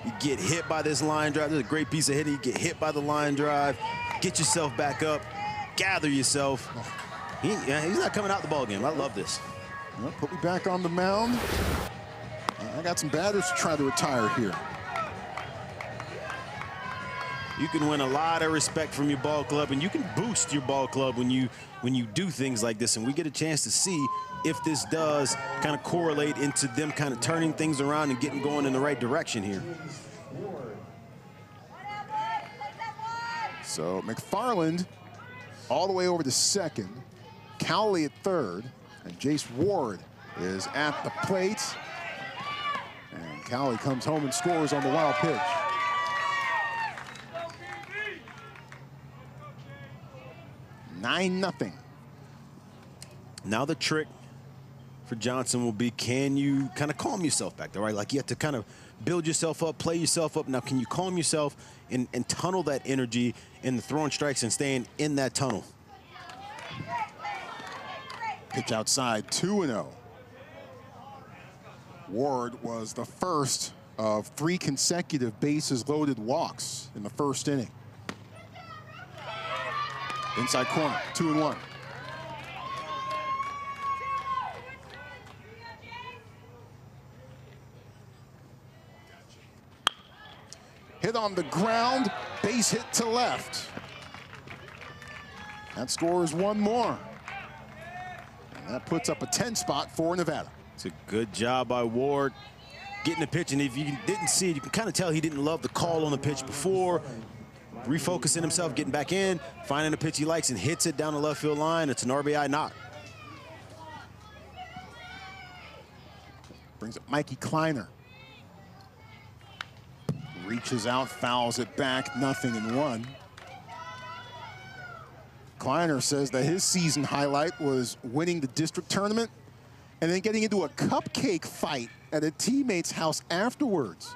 You get hit by this line drive. There's a great piece of hitting. You get hit by the line drive. Get yourself back up. Gather yourself. He's not coming out the ball game. I love this. Well, put me back on the mound. I got some batters to try to retire here. You can win a lot of respect from your ball club, and you can boost your ball club when you do things like this. And we get a chance to see if this does kind of correlate into them kind of turning things around and getting going in the right direction here. So McFarland all the way over to second, Cowley at third, and Jace Ward is at the plate. And Cowley comes home and scores on the wild pitch. Nine-0. Now the trick for Johnson will be, can you kind of calm yourself back there, right? Like you have to kind of build yourself up, play yourself up. Now, can you calm yourself and tunnel that energy in the throwing strikes and staying in that tunnel? Pitch outside, 2-0. Ward was the first of 3 consecutive bases-loaded walks in the first inning. Inside corner, 2-1. Hit on the ground, base hit to left. That scores one more. And that puts up a 10 spot for Nevada. It's a good job by Ward getting the pitch. And if you didn't see it, you can kind of tell he didn't love the call on the pitch before. Refocusing himself, getting back in, finding a pitch he likes, and hits it down the left field line. It's an RBI knock. Brings up Mikey Kleiner. Reaches out, fouls it back, 0-1. Kleiner says that his season highlight was winning the district tournament and then getting into a cupcake fight at a teammate's house afterwards.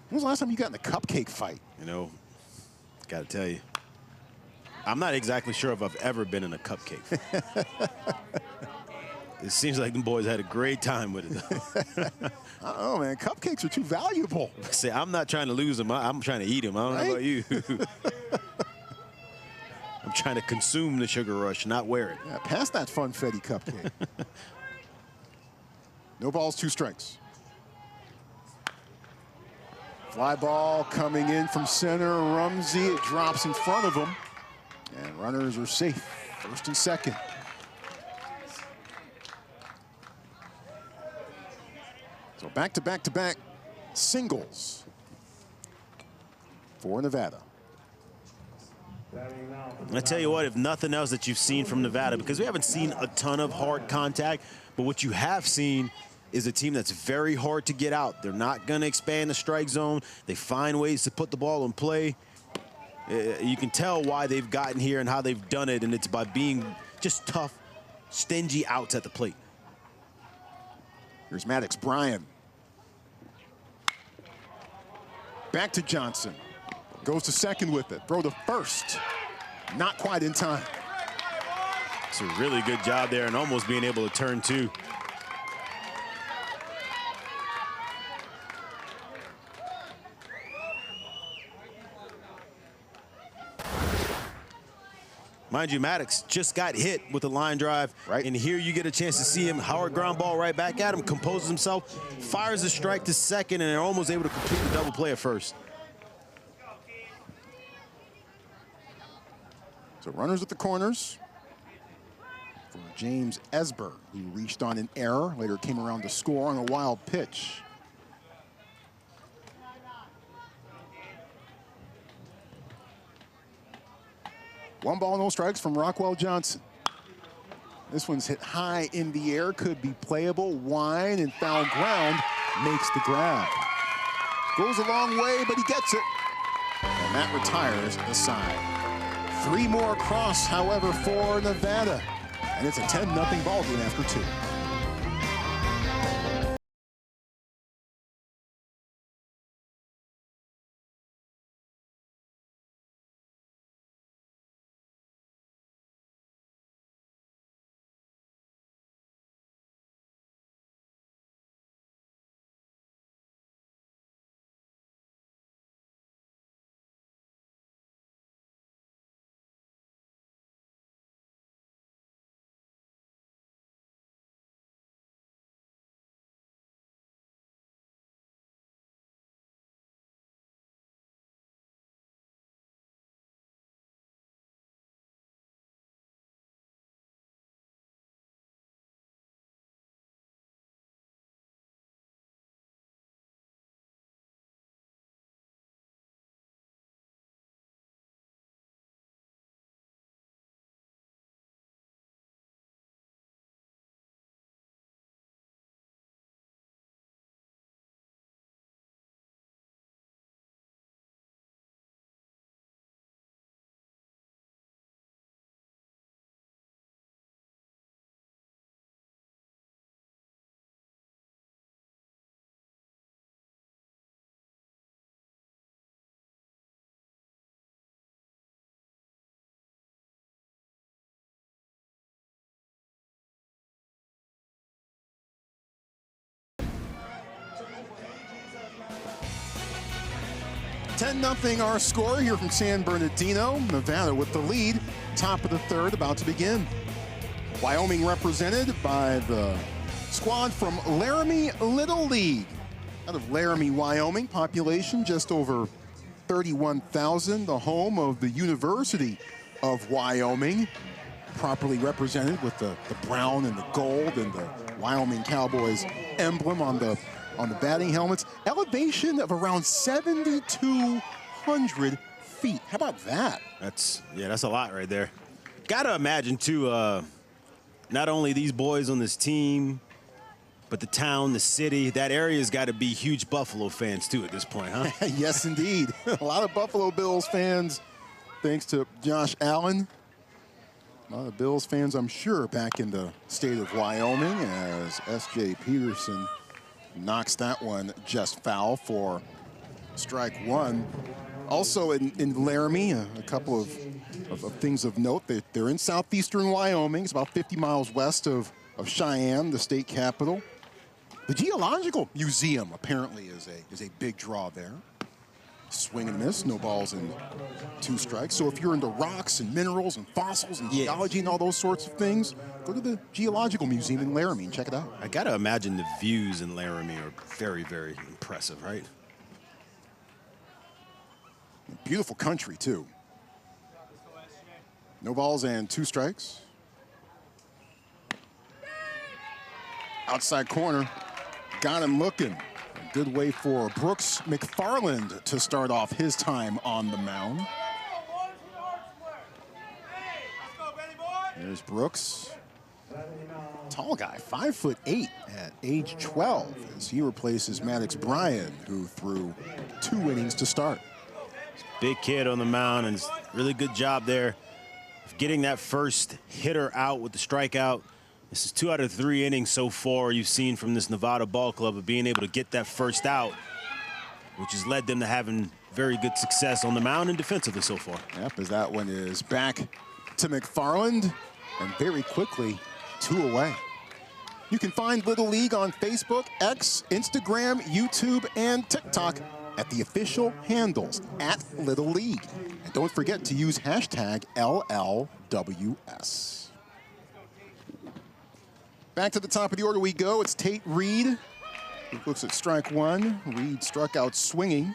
When was the last time you got in a cupcake fight? You know, got to tell you, I'm not exactly sure if I've ever been in a cupcake fight. It seems like them boys had a great time with it. Oh, man, cupcakes are too valuable. Say, I'm not trying to lose them. I'm trying to eat them. I don't know about you. I'm trying to consume the sugar rush, not wear it. Yeah, pass that funfetti cupcake. No balls, 2 strikes. Fly ball coming in from center. Rumsey, it drops in front of him. And runners are safe, first and second. So back-to-back-to-back singles for Nevada. I tell you what, if nothing else that you've seen from Nevada, because we haven't seen a ton of hard contact, but what you have seen is a team that's very hard to get out. They're not going to expand the strike zone. They find ways to put the ball in play. You can tell why they've gotten here and how they've done it, and it's by being just tough, stingy outs at the plate. Here's Maddox Bryan. Back to Johnson. Goes to second with it. Throw to first. Not quite in time. It's a really good job there and almost being able to turn two. Mind you, Maddox just got hit with a line drive, right? And here you get a chance to see him. Howard ground ball right back at him, composes himself, fires a strike to second, and they're almost able to complete the double play at first. So runners at the corners for James Esber, who reached on an error, later came around to score on a wild pitch. One ball, no strikes from Rockwell Johnson. This one's hit high in the air, could be playable. Wine and foul ground makes the grab. Goes a long way, but he gets it. And that retires the side. 3 more across, however, for Nevada. And it's a 10-0 ball game after 2. (10-0) our score here from San Bernardino. Nevada with the lead. Top of the third, about to begin. Wyoming represented by the squad from Laramie Little League. Out of Laramie, Wyoming, population just over 31,000. The home of the University of Wyoming. Properly represented with the brown and the gold and the Wyoming Cowboys emblem on the batting helmets. Elevation of around 7,200 feet. How about that? That's a lot right there. Gotta imagine too, not only these boys on this team, but the town, the city, that area's got to be huge Buffalo fans too at this point, huh? Yes, indeed. A lot of Buffalo Bills fans, thanks to Josh Allen. A lot of Bills fans, I'm sure, back in the state of Wyoming, as S.J. Peterson knocks that one just foul for strike one. Also in Laramie, a couple of things of note. They're in southeastern Wyoming. It's about 50 miles west of Cheyenne, the state capital. The Geological Museum apparently is a big draw there. Swing and miss, no balls and 2 strikes. So if you're into rocks and minerals and fossils and geology and all those sorts of things, go to the Geological Museum in Laramie and check it out. I gotta imagine the views in Laramie are very, very impressive, right? Beautiful country, too. No balls and 2 strikes. Outside corner, got him looking. A good way for Brooks McFarland to start off his time on the mound. There's Brooks. Tall guy, 5'8" at age 12, as he replaces Maddox Bryan, who threw 2 innings to start. Big kid on the mound, and really good job there of getting that first hitter out with the strikeout. This is 2 out of 3 innings so far you've seen from this Nevada ball club of being able to get that first out, which has led them to having very good success on the mound and defensively so far. Yep, as that one is back to McFarland, and very quickly 2 away. You can find Little League on Facebook, X, Instagram, YouTube, and TikTok at the official handles at Little League. And don't forget to use hashtag LLWS. Back to the top of the order we go. It's Tate Reed who looks at strike 1. Reed struck out swinging.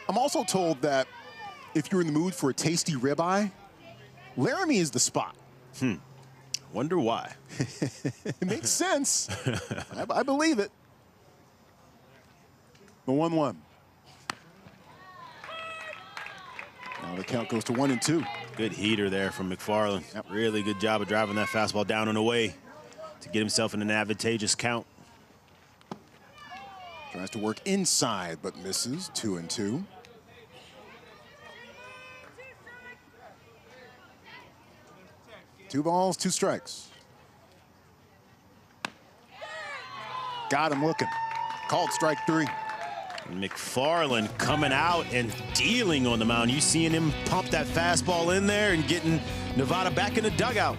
I'm also told that if you're in the mood for a tasty ribeye, Laramie is the spot. Wonder why. It makes sense. I believe it. The 1-1. Now the count goes to 1-2. Good heater there from McFarland. Yep. Really good job of driving that fastball down and away to get himself in an advantageous count. Tries to work inside, but misses. 2-2. Two balls, 2 strikes. Got him looking. Called strike 3. McFarland coming out and dealing on the mound. You seeing him pump that fastball in there and getting Nevada back in the dugout.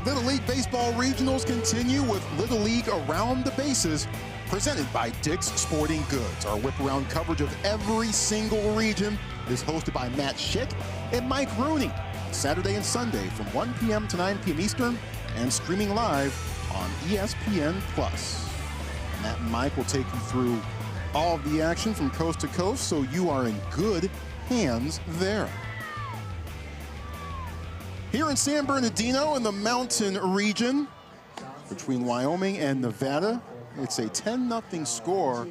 Little League Baseball Regionals continue with Little League Around the Bases, presented by Dick's Sporting Goods. Our whip-around coverage of every single region is hosted by Matt Schick and Mike Rooney, Saturday and Sunday from 1 p.m. to 9 p.m. Eastern, and streaming live on ESPN+. Matt and Mike will take you through all of the action from coast to coast, so you are in good hands there. Here in San Bernardino in the mountain region between Wyoming and Nevada, it's a 10-0 score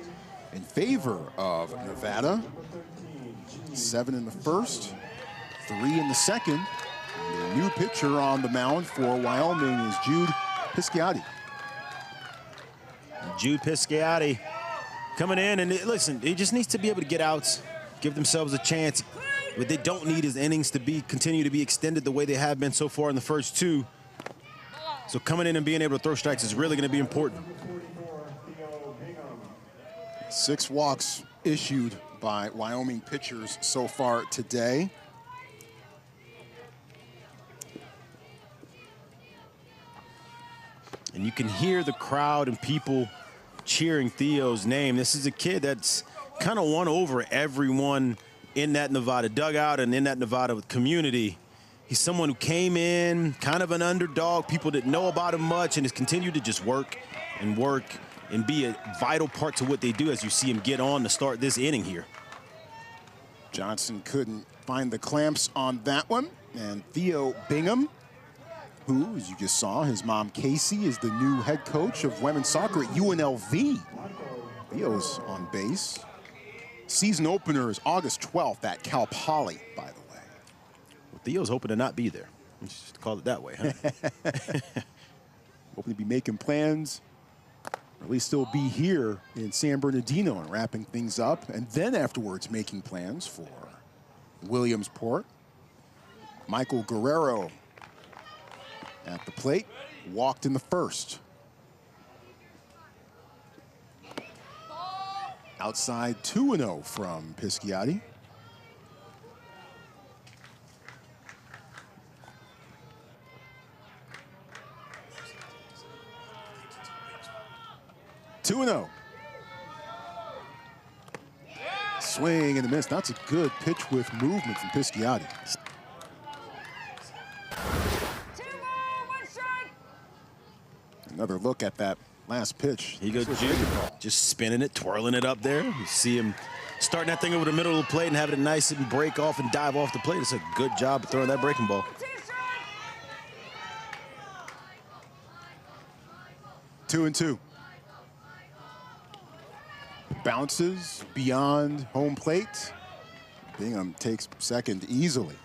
in favor of Nevada. 7 in the first, 3 in the second. And the new pitcher on the mound for Wyoming is Jude Pisciotti. Jude Pisciotti coming in, and listen, he just needs to be able to get outs, give themselves a chance. What they don't need is innings to continue to be extended the way they have been so far in the first 2. So coming in and being able to throw strikes is really going to be important. 6 walks issued by Wyoming pitchers so far today. And you can hear the crowd and people cheering Theo's name. This is a kid that's kind of won over everyone in that Nevada dugout and in that Nevada community. He's someone who came in kind of an underdog. People didn't know about him much, and has continued to just work and be a vital part to what they do, as you see him get on to start this inning here. Johnson couldn't find the clamps on that one. And Theo Bingham, who, as you just saw, his mom Casey is the new head coach of women's soccer at UNLV. Theo's on base. Season opener is August 12th at Cal Poly, by the way. Well, Theo's hoping to not be there. Let's just call it that way, huh? Hoping to be making plans, or at least still be here in San Bernardino and wrapping things up, and then afterwards making plans for Williamsport. Michael Guerrero at the plate, walked in the first. Outside 2-0 from Pisciotti. Swing and a miss. That's a good pitch with movement from Pisciotti. 2 ball, 1 strike. Another look at that last pitch. He goes just spinning it, twirling it up there. You see him starting that thing over the middle of the plate and having it nice and break off and dive off the plate. It's a good job of throwing that breaking ball. 2 strike. 2-2. Bounces beyond home plate. Bingham takes second easily.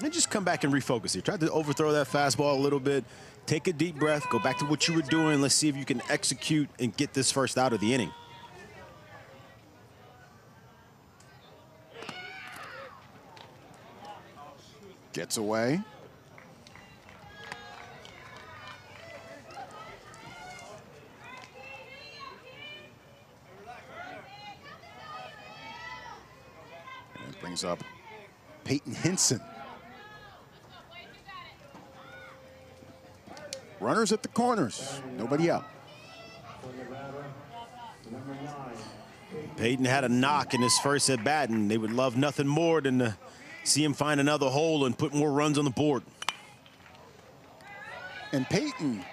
And just come back and refocus here. Try to overthrow that fastball a little bit. Take a deep breath. Go back to what you were doing. Let's see if you can execute and get this first out of the inning. Gets away. And it brings up Peyton Hinson. Runners at the corners, nobody out. Peyton had a knock in his first at bat, and they would love nothing more than to see him find another hole and put more runs on the board. And Peyton,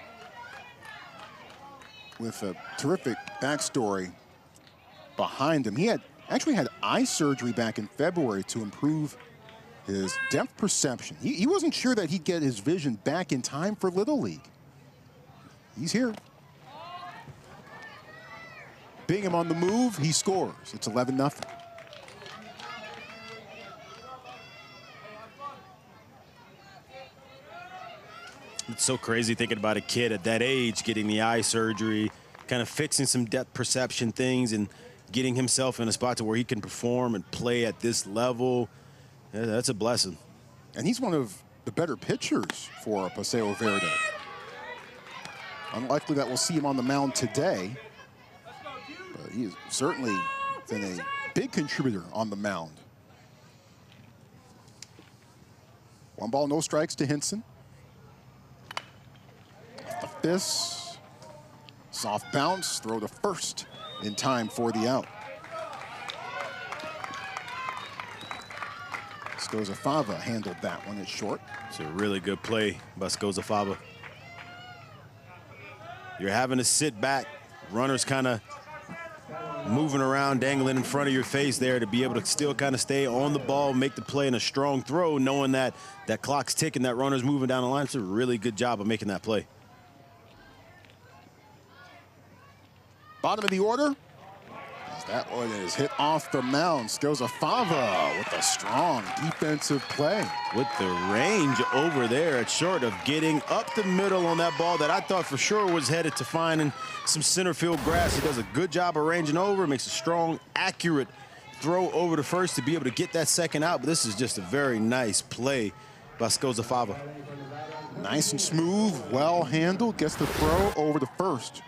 with a terrific backstory behind him, he actually had eye surgery back in February to improve his depth perception. He wasn't sure that he'd get his vision back in time for Little League. He's here. Bingham on the move, he scores. It's 11-0. It's so crazy thinking about a kid at that age getting the eye surgery, kind of fixing some depth perception things and getting himself in a spot to where he can perform and play at this level. Yeah, that's a blessing. And he's one of the better pitchers for Paseo Verde. Unlikely that we'll see him on the mound today, but he has certainly been a big contributor on the mound. 1 ball, no strikes to Hinson. The fist, soft bounce, throw to first in time for the out. Scozzafava handled that one at short. It's a really good play by Scozzafava. You're having to sit back, runners kind of moving around, dangling in front of your face there to be able to still kind of stay on the ball, make the play in a strong throw, knowing that that clock's ticking, that runner's moving down the line. It's a really good job of making that play. Bottom of the order. That one is hit off the mound. Scozzafava with a strong defensive play. With the range over there at short of getting up the middle on that ball that I thought for sure was headed to finding some center field grass. He does a good job of ranging over, makes a strong, accurate throw over to first to be able to get that second out. But this is just a very nice play by Scozzafava. Nice and smooth, well handled, gets the throw over to first.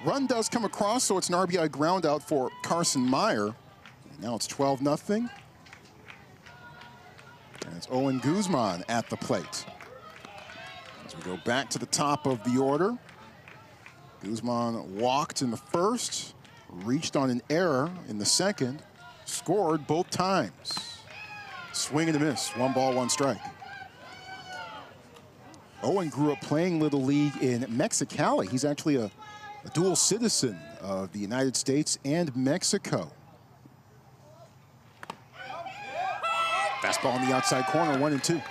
Run does come across, so it's an RBI ground out for Carson Meyer. Now it's 12-0. And it's Owen Guzman at the plate. As we go back to the top of the order, Guzman walked in the first, reached on an error in the second, scored both times. Swing and a miss, 1 ball, 1 strike. Owen grew up playing Little League in Mexicali. He's actually a dual citizen of the United States and Mexico. Fastball on the outside corner, 1-2. 2 strike.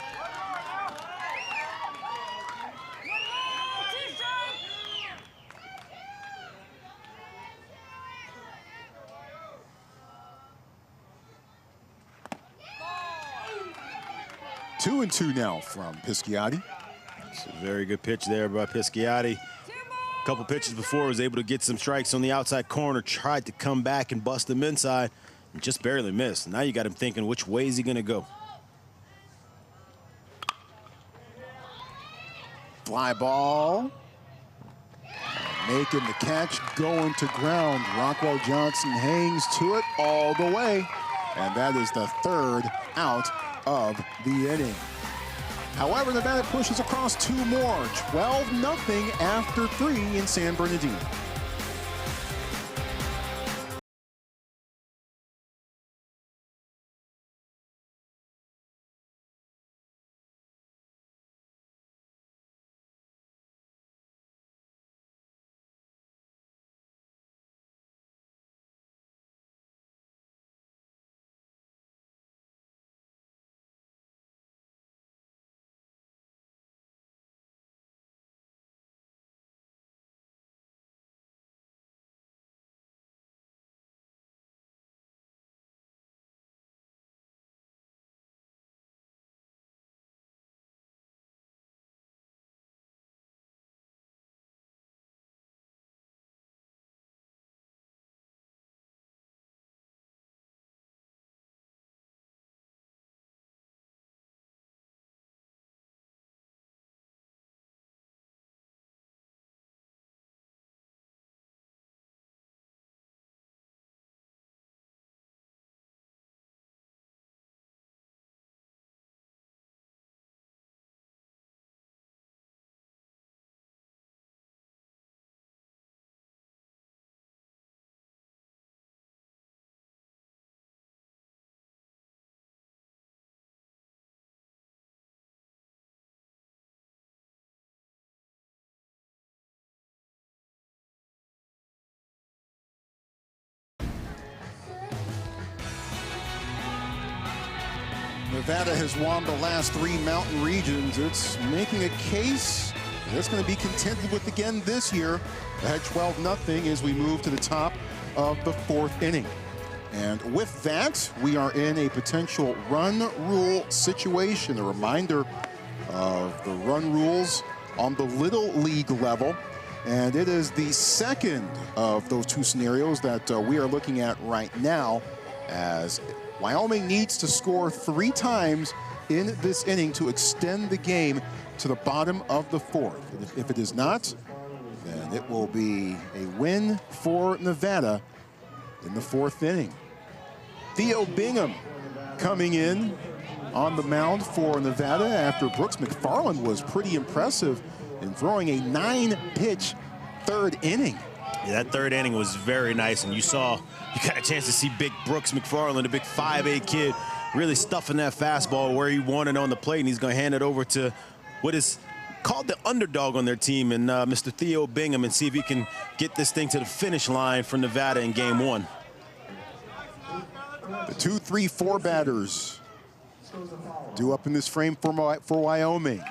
2-2 now from Pisciotti. It's a very good pitch there by Pisciotti. A couple pitches before, was able to get some strikes on the outside corner, tried to come back and bust him inside, and just barely missed. Now you got him thinking, which way is he going to go? Fly ball. Making the catch, going to ground. Rockwell Johnson hangs to it all the way. And that is the third out of the inning. However, Nevada pushes across 2 more. 12-0 after 3 in San Bernardino. Nevada has won the last 3 mountain regions. It's making a case that's going to be contended with again this year. Ahead 12-0 as we move to the top of the 4th inning. And with that, we are in a potential run rule situation. A reminder of the run rules on the Little League level. And it is the second of those 2 scenarios that we are looking at right now, as Wyoming needs to score 3 times in this inning to extend the game to the bottom of the 4th. If it is not, then it will be a win for Nevada in the 4th inning. Theo Bingham coming in on the mound for Nevada after Brooks McFarland was pretty impressive in throwing a 9-pitch 3rd inning. Yeah, that 3rd inning was very nice, and you got a chance to see big Brooks McFarland, a big 5'8" kid, really stuffing that fastball where he wanted on the plate, and he's going to hand it over to what is called the underdog on their team, and Mr. Theo Bingham, and see if he can get this thing to the finish line for Nevada in Game 1. The 2, 3, 4 batters due up in this frame for Wyoming.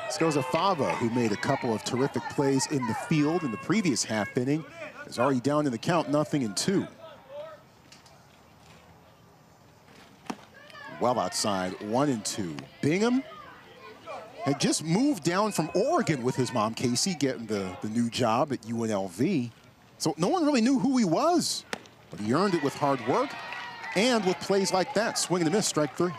Scoza Fava, who made a couple of terrific plays in the field in the previous half inning, is already down in the count, 0-2. Well outside, 1-2. Bingham had just moved down from Oregon with his mom, Casey, getting the new job at UNLV. So no one really knew who he was, but he earned it with hard work and with plays like that. Swing and a miss, strike 3.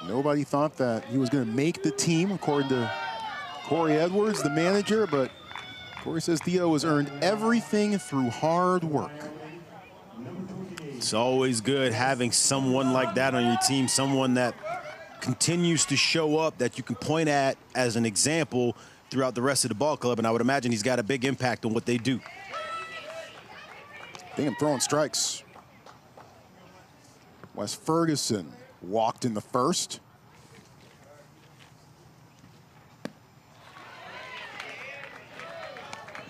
Nobody thought that he was going to make the team, according to Corey Edwards, the manager, but Corey says Theo has earned everything through hard work. It's always good having someone like that on your team, someone that continues to show up, that you can point at as an example throughout the rest of the ball club, and I would imagine he's got a big impact on what they do. Bingham throwing strikes. Wes Ferguson walked in the 1st.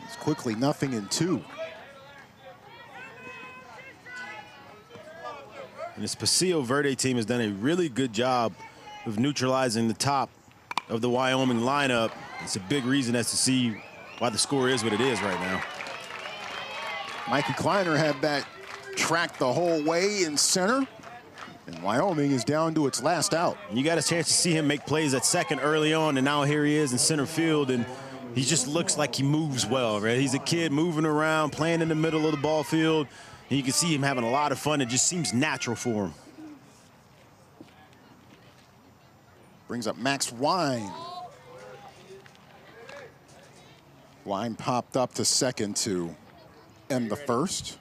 It's quickly 0-2. And this Paseo Verde team has done a really good job of neutralizing the top of the Wyoming lineup. It's a big reason as to see why the score is what it is right now. Mikey Kleiner had that tracked the whole way in center. And Wyoming is down to its last out. You got a chance to see him make plays at second early on, and now here he is in center field, and he just looks like he moves well, right? He's a kid moving around, playing in the middle of the ball field, and you can see him having a lot of fun. It just seems natural for him. Brings up Max Wine. Wine popped up to second to end the first.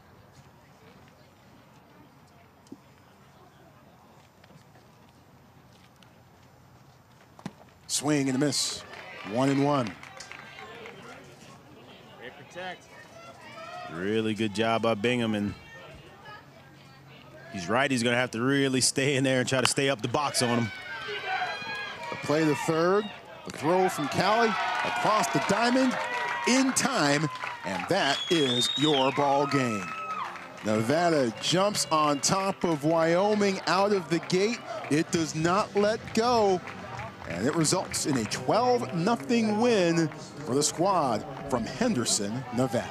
Swing and a miss. 1-1. Really good job by Bingham, and he's right. He's going to have to really stay in there and try to stay up the box on him. The play to third. The throw from Cali across the diamond in time, and that is your ball game. Nevada jumps on top of Wyoming out of the gate. It does not let go, and it results in a 12-0 win for the squad from Henderson, Nevada.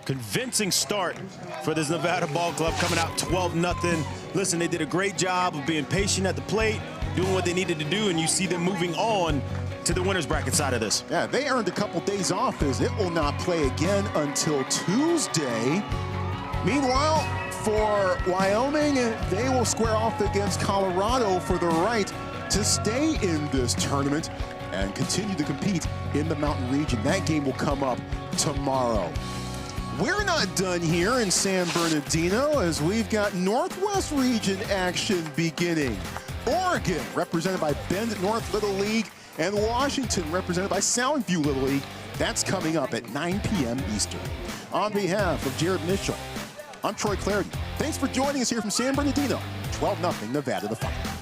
Convincing start for this Nevada ball club, coming out 12-0. Listen, they did a great job of being patient at the plate, doing what they needed to do, and you see them moving on to the winner's bracket side of this. Yeah, they earned a couple days off as it will not play again until Tuesday. Meanwhile, for Wyoming, they will square off against Colorado for the right to stay in this tournament and continue to compete in the Mountain Region. That game will come up tomorrow. We're not done here in San Bernardino as we've got Northwest Region action beginning. Oregon, represented by Bend North Little League, and Washington, represented by Soundview Little League. That's coming up at 9 p.m. Eastern. On behalf of Jared Mitchell, I'm Troy Clarity. Thanks for joining us here from San Bernardino. 12-0 Nevada the final.